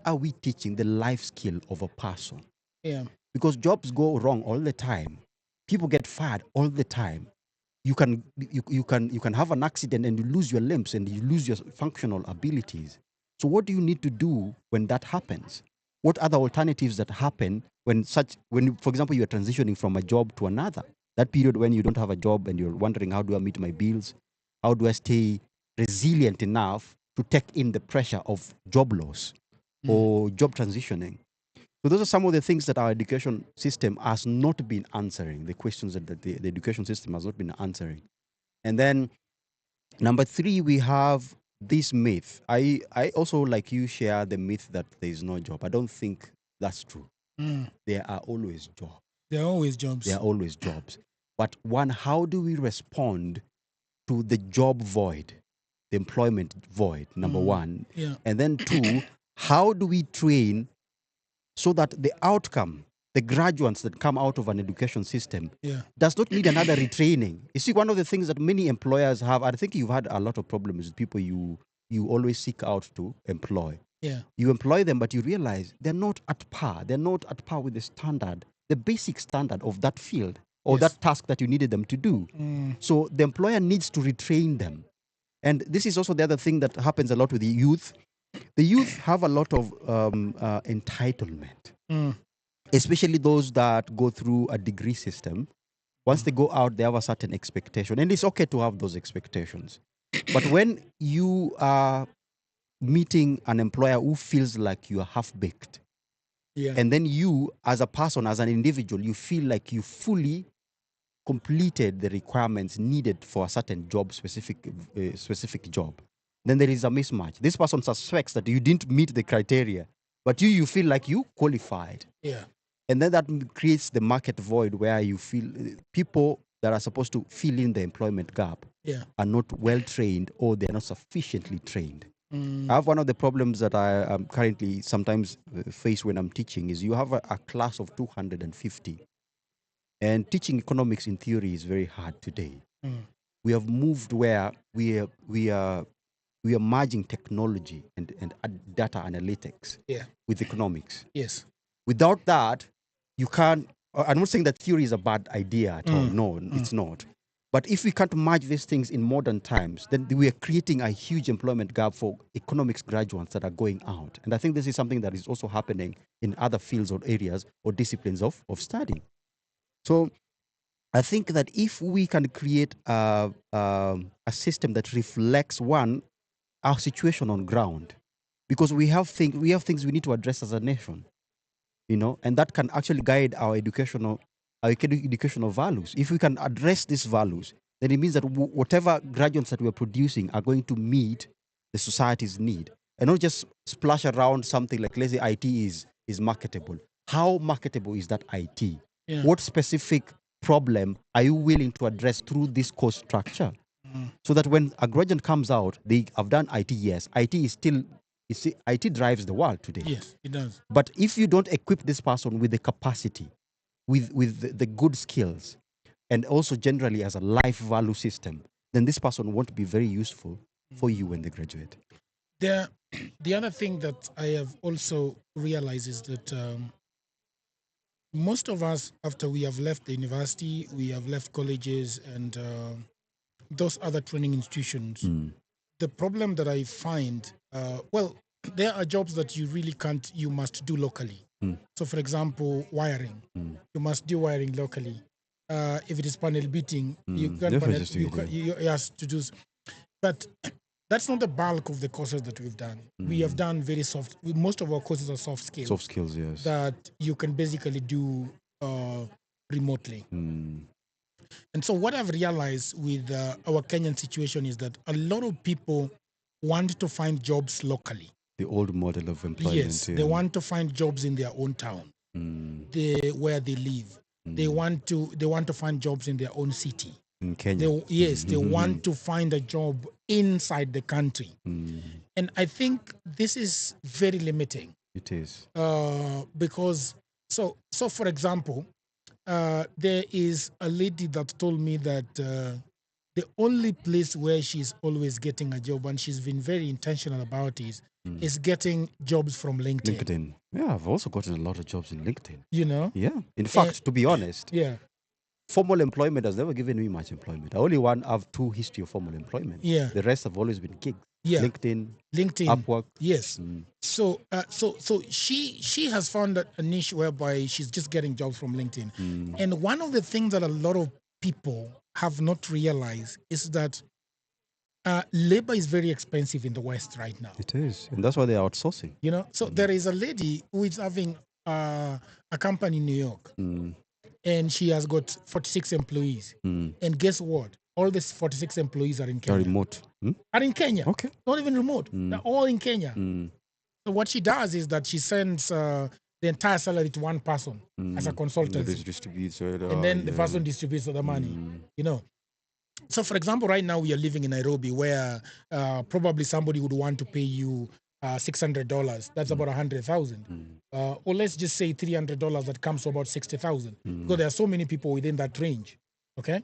are we teaching the life skill of a person? Yeah. Because jobs go wrong all the time. People get fired all the time. You can have an accident and you lose your limbs and you lose your functional abilities. So what do you need to do when that happens? What are the alternatives that happen when, for example, you are transitioning from a job to another? That period when you don't have a job and you're wondering, how do I meet my bills? How do I stay resilient enough to take in the pressure of job loss or job transitioning? So those are some of the things that our education system has not been answering, the questions that the education system has not been answering. And then number 3, we have this myth. I also, like you, share the myth that there is no job. I don't think that's true. Mm. There are always jobs. There are always jobs. There are always jobs. But one, how do we respond to the job void, the employment void, number one? Yeah. And then 2, how do we train so that the outcome, the graduates that come out of an education system, Yeah. does not need another retraining? You see, one of the things that many employers have, I think you've had a lot of problems with people you always seek out to employ. Yeah. You employ them, but you realize they're not at par. They're not at par with the standard, the basic standard of that field or Yes. that task that you needed them to do. Mm. So the employer needs to retrain them. And this is also the other thing that happens a lot with the youth. The youth have a lot of entitlement, Mm. especially those that go through a degree system. Once they go out, they have a certain expectation. And it's okay to have those expectations. But when you are meeting an employer who feels like you are half-baked, Yeah. and then you, as a person, as an individual, you feel like you fully completed the requirements needed for a certain job, specific job, then there is a mismatch. This person suspects that you didn't meet the criteria, but you feel like you qualified. Yeah. And then that creates the market void where you feel people that are supposed to fill in the employment gap Yeah. are not well trained or they're not sufficiently trained. Mm. I have one of the problems that I am currently sometimes face when I'm teaching is you have a class of 250. And teaching economics in theory is very hard today. Mm. We have moved where we are merging technology and data analytics Yeah. with economics. Yes. Without that, you can't. I'm not saying that theory is a bad idea at all. Mm. No, it's not. But if we can't merge these things in modern times, then we are creating a huge employment gap for economics graduates that are going out. And I think this is something that is also happening in other fields or areas or disciplines of study. So I think that if we can create a system that reflects, one, our situation on ground, because we have things we need to address as a nation, and that can actually guide our educational values. If we can address these values, then it means that whatever graduates that we're producing are going to meet the society's need and not just splash around something like, let's say, IT is marketable. How marketable is that IT? Yeah. What specific problem are you willing to address through this course structure? So that when a graduate comes out, they have done IT, yes. IT is still, IT drives the world today. Yes, it does. But if you don't equip this person with the capacity, with the good skills, and also generally as a life value system, then this person won't be very useful for you when they graduate. The other thing that I have also realized is that most of us, after we have left the university, we have left colleges and those other training institutions, the problem that I find, there are jobs that you really can't, you must do locally. So, for example, wiring, you must do wiring locally. If it is panel beating, you can panel, you have to do. But that's not the bulk of the courses that we've done. We have done very soft. Most of our courses are soft skills. Soft skills, yes. That you can basically do remotely. And so what I've realized with our Kenyan situation is that a lot of people want to find jobs locally. The old model of employment. Yes, they want to find jobs in their own town, where they live. They want to find jobs in their own city. In Kenya. They want to find a job inside the country. And I think this is very limiting. It is. Because, so for example, there is a lady that told me that the only place where she's always getting a job, and she's been very intentional about it, is getting jobs from LinkedIn. LinkedIn. Yeah, I've also gotten a lot of jobs in LinkedIn. You know? Yeah. In fact, to be honest, yeah, formal employment has never given me much employment. I only have 2 history of formal employment. Yeah. The rest have always been gigs. Yeah. LinkedIn, LinkedIn. Upwork. Yes. So she has found a niche whereby she's just getting jobs from LinkedIn. And one of the things that a lot of people have not realized is that labor is very expensive in the West right now. It is, and that's why they're outsourcing. You know, so there is a lady who is having a company in New York, and she has got 46 employees. And guess what? All these 46 employees are in Kenya. They're remote. Are in Kenya. Okay. Not even remote. They're all in Kenya. So what she does is that she sends the entire salary to one person as a consultant. And then the person distributes the money. You know. So, for example, right now we are living in Nairobi, where probably somebody would want to pay you $600. That's about 100,000. Or let's just say $300. That comes to about 60,000. Because there are so many people within that range. Okay.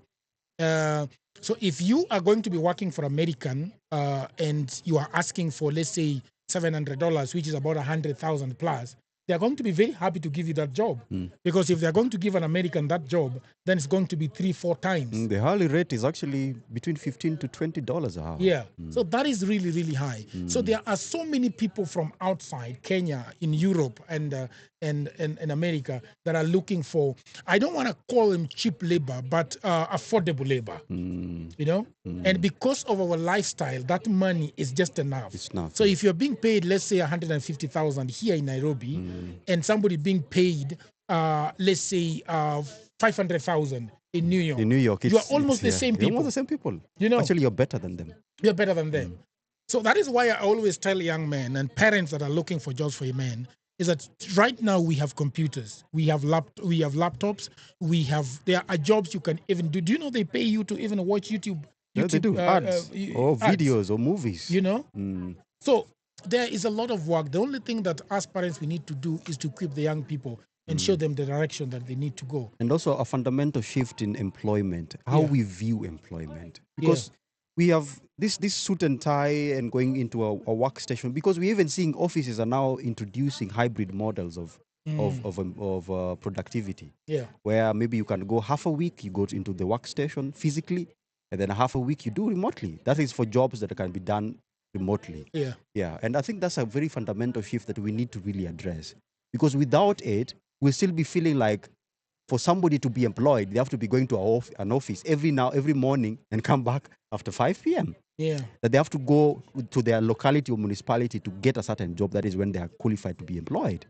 So if you are going to be working for American and you are asking for, let's say, $700, which is about 100,000 plus, they are going to be very happy to give you that job. Because if they're going to give an American that job, then it's going to be 3-4 times. The hourly rate is actually between $15 to $20 an hour. Yeah. So that is really, really high. So there are so many people from outside Kenya, in Europe, and America that are looking for, I don't want to call them cheap labor, but affordable labor. You know? And because of our lifestyle, that money is just enough. It's enough. So if you're being paid, let's say 150,000 here in Nairobi, and somebody being paid, let's say 500,000 in New York. In New York, you are almost the same people. You're almost the same people. You know, actually, you're better than them. You're better than them. So that is why I always tell young men and parents that are looking for jobs for a man is that right now we have computers, we have laptops, there are jobs you can even do. Do you know they pay you to even watch YouTube? Yeah, they do ads or videos or movies. You know, so there is a lot of work. The only thing that as parents we need to do is to equip the young people and show them the direction that they need to go. And also a fundamental shift in employment, how we view employment. Because we have this suit and tie and going into a workstation, because we're even seeing offices are now introducing hybrid models of productivity. Yeah. Where maybe you can go half a week, you go into the workstation physically, and then half a week you do remotely. That is for jobs that can be done remotely. Yeah. Yeah. And I think that's a very fundamental shift that we need to really address. Because without it, we'll still be feeling like for somebody to be employed, they have to be going to an office every morning and come back after 5 p.m. Yeah. That they have to go to their locality or municipality to get a certain job. That is when they are qualified to be employed.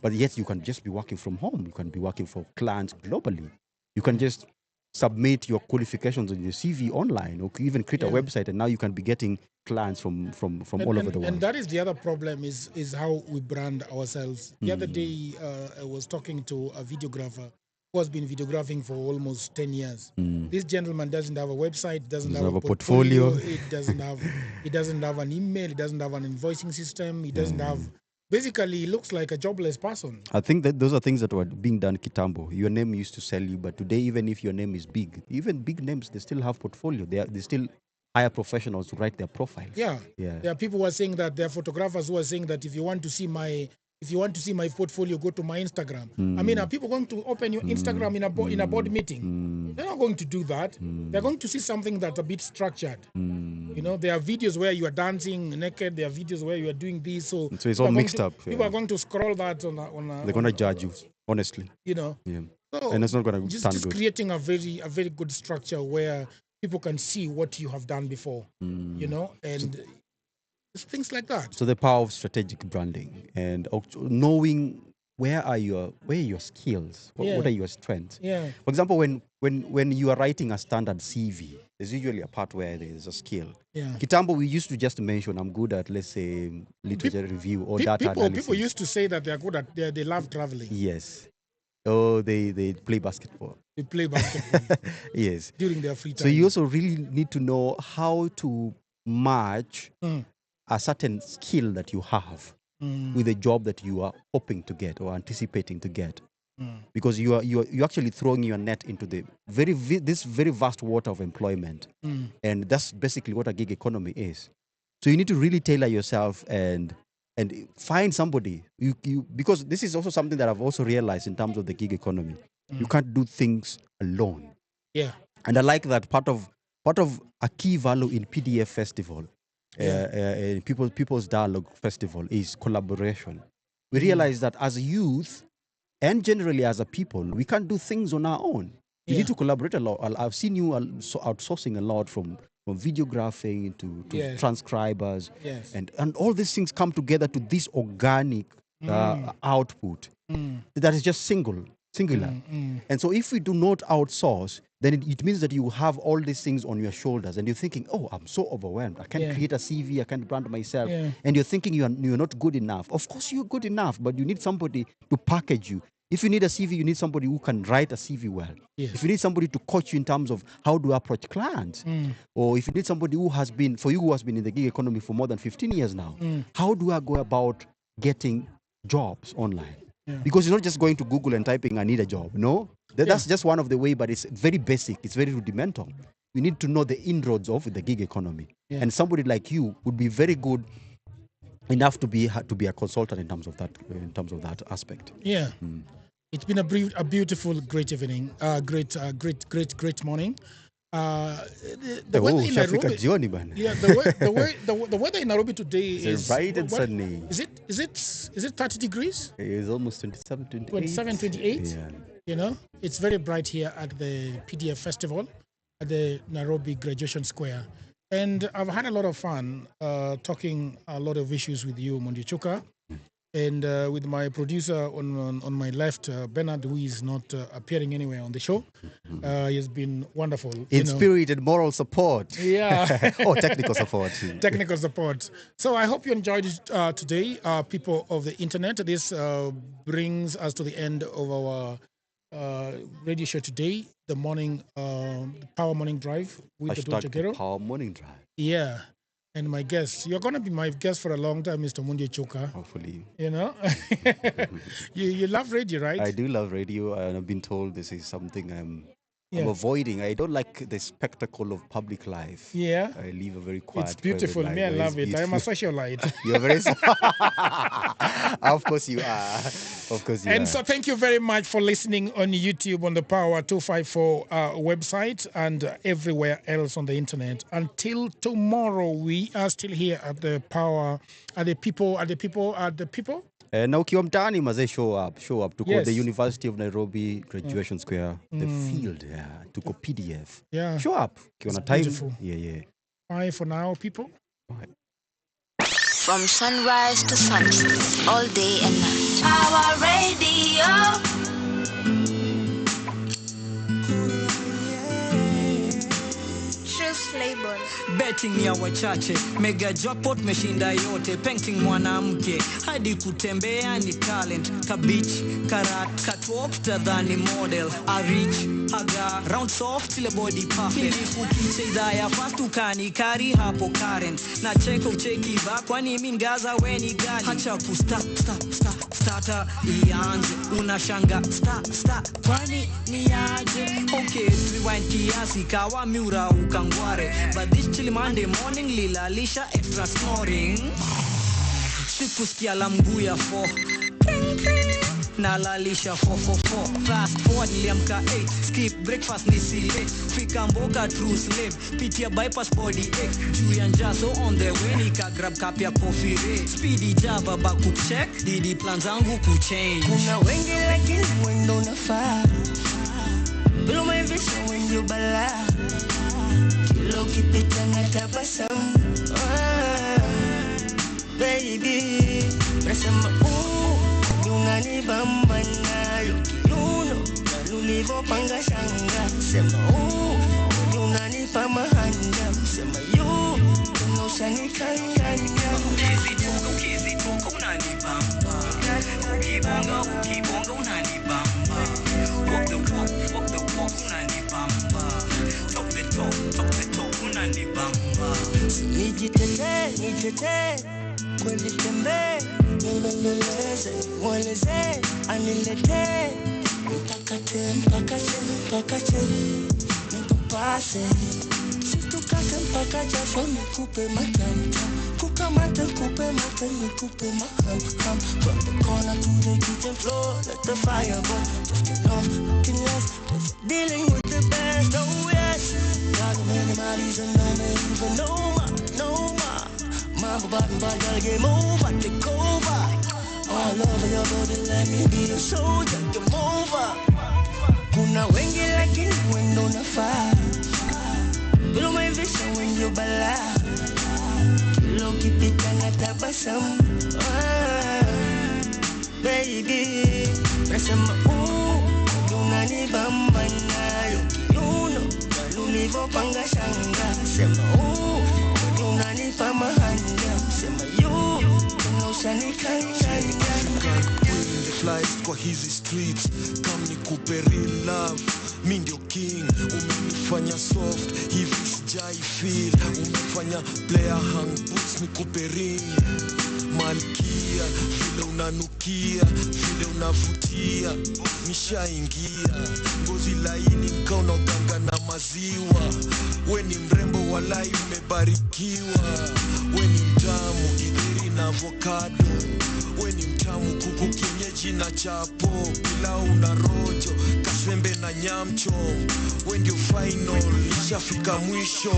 But yet you can just be working from home. You can be working for clients globally. You can just submit your qualifications on your CV online, or even create a website, and now you can be getting clients from all over the world. And that is the other problem is how we brand ourselves. The other day, I was talking to a videographer who has been videographing for almost 10 years. This gentleman doesn't have a website, doesn't have a portfolio. It doesn't have an email, it doesn't have an invoicing system, it doesn't have. Basically, he looks like a jobless person. I think that those are things that were being done kitambo. Your name used to sell you, but today, even if your name is big, even big names, they still have portfolio. They still hire professionals to write their profiles. Yeah. There are people who are saying that, there are photographers who are saying that if you want to see my portfolio, go to my Instagram. I mean, are people going to open your Instagram in a board meeting? They're not going to do that. They're going to see something that's a bit structured. You know, there are videos where you are dancing naked. There are videos where you are doing this. So it's all mixed up. People are going to scroll that on a. They're going to judge you, honestly. You know. Yeah. So and it's not going to stand just good. Creating a very good structure where people can see what you have done before. You know, and things like that. So the power of strategic branding and knowing where are your skills, what are your strengths. Yeah. For example, when you are writing a standard CV, there's usually a part where there's a skill. Yeah. Kitambo, we used to just mention I'm good at, let's say, literature review or data analysis. People used to say that they're good at they love traveling. Yes. Oh, they play basketball. They play basketball. Yes. During their free time. So you also really need to know how to match a certain skill that you have with a job that you are hoping to get or anticipating to get. because you're actually throwing your net into the this very vast water of employment, and that's basically what a gig economy is. So you need to really tailor yourself and find somebody you because this is also something that I've also realized in terms of the gig economy. You can't do things alone. Yeah. And I like that part of a key value in PDF Festival, People's Dialogue Festival, is collaboration. We realize that as youth and generally as a people, we can't do things on our own. You need to collaborate a lot. I've seen you outsourcing a lot from videographing to transcribers, and all these things come together to this organic output that is just singular. And so if we do not outsource, then it means that you have all these things on your shoulders and you're thinking, oh, I'm so overwhelmed. I can't create a CV. I can't brand myself. And you're thinking you're not good enough. Of course you're good enough, but you need somebody to package you. If you need a CV, you need somebody who can write a CV well. If you need somebody to coach you in terms of how to approach clients, or if you need somebody who has been in the gig economy for more than 15 years now, how do I go about getting jobs online? Because you're not just going to Google and typing, I need a job. No, that's just one of the way, but it's very basic. It's very rudimental. You need to know the inroads of the gig economy. And somebody like you would be very good enough to be a consultant in terms of that aspect. Yeah. It's been a beautiful, great evening, great morning. The weather in Nairobi, the weather in Nairobi today is bright and sunny. Is it 30 degrees? It's almost 27, 28. 27, 28. Yeah. You know, it's very bright here at the PDF Festival at the Nairobi Graduation Square. And I've had a lot of fun talking a lot of issues with you, Mondi Chuka. And with my producer on my left, Bernard, who is not appearing anywhere on the show. He has been wonderful. In spirit and moral support. Yeah. Or technical support. Technical support. So I hope you enjoyed it today, people of the internet. This brings us to the end of our radio show today, the morning, Power Morning Drive with the Dojagero. Power Morning Drive. Yeah. And my guest, you're going to be my guest for a long time, Mr. Mundi Chuka. Hopefully. You know? you love radio, right? I do love radio, and I've been told this is something I'm avoiding. I don't like the spectacle of public life. Yeah. I live a very quiet, it's beautiful. life. Me, I love it. I'm a socialite. You're very Of course you are. Of course you are. And so thank you very much for listening on YouTube, on the Power 254 website, and everywhere else on the internet. Until tomorrow, we are still here at the Power, at the people. Na ukiwa mtaani mazee, show up. Tuko the University of Nairobi Graduation Square, the field, tuko PDF. Yeah. Show up. Ukiwa na time. Beautiful. Yeah. Bye for now, people. Bye. From sunrise to sunset, all day and night. Power Radio. Flavors. Betting ya wachache, mega jackpot meshinda yote, painting mwanamke hadi kutembea ni talent, kabich karat catwalk tadhani model, a rich haga round soft ile body perfect, ukiche idhaa ya fast ukani kari hapo current, na cheko ucheki ba kwani mimi ngaza weni gani, hacha starter ianze unashanga start kwani ni aje, okay rewind kiasi kawa miura ukangware, but this chilly Monday morning lilalisha extra snoring, sikusikia la mguu ya 4 nalalisha 444, fast forward niliamka 8, skip breakfast nisile, fika mboka true slave, pitia bypass body ache, juu ya njaso on the way nika grab cup ya coffee re, speedy java baku check, didi plan zangu kuchange, kuna wengi lakini wendo unafaa, bilo maivisa wengi bala, kilo kipita na tabasamu, baby, nasema unanibamba nayo kiuno na ulivopanga shanga, sema unanipa mahanga, sema unoshanikanganya, ukizitoka unanibamba, ukibonga unanibamba, walk the walk unanibamba, talk the talk unanibamba, nijitete kweli tembe, nileleze mweleze anilete mpakate nikupase situkate mpaka jasho nikupe matamta kukamata kupe mata nikupe maham from the corner to the kitchen floor let the fire burn just enough looking less dealing with the best oh yes got many bodies and no man even no ma my body body game over take over all over your body let me be your soldier come over kuna wengi lakini wendo nafaa bilo my vision when you bala kilo kipita na tabasamu baby nasema unanibamba nayo kiuno ulivopanga shanga sema unanipa mahanga sema unaushanikanganya the flies kwa hizi streets come nikupe real love mi ndio king umenifanya soft hivi sijai feel umefanya player hang boots nikupe ring malkia vile unanukia vile unavutia nishaingia ngozi laini mkaona uganga na maziwa we ni mrembo walai umebarikiwa we ni mtamu idhiri na avocado we ni mtamu kuku kienyeji na chapo pilau na rojo kasembe na nyamcho we ndio final nishafika mwisho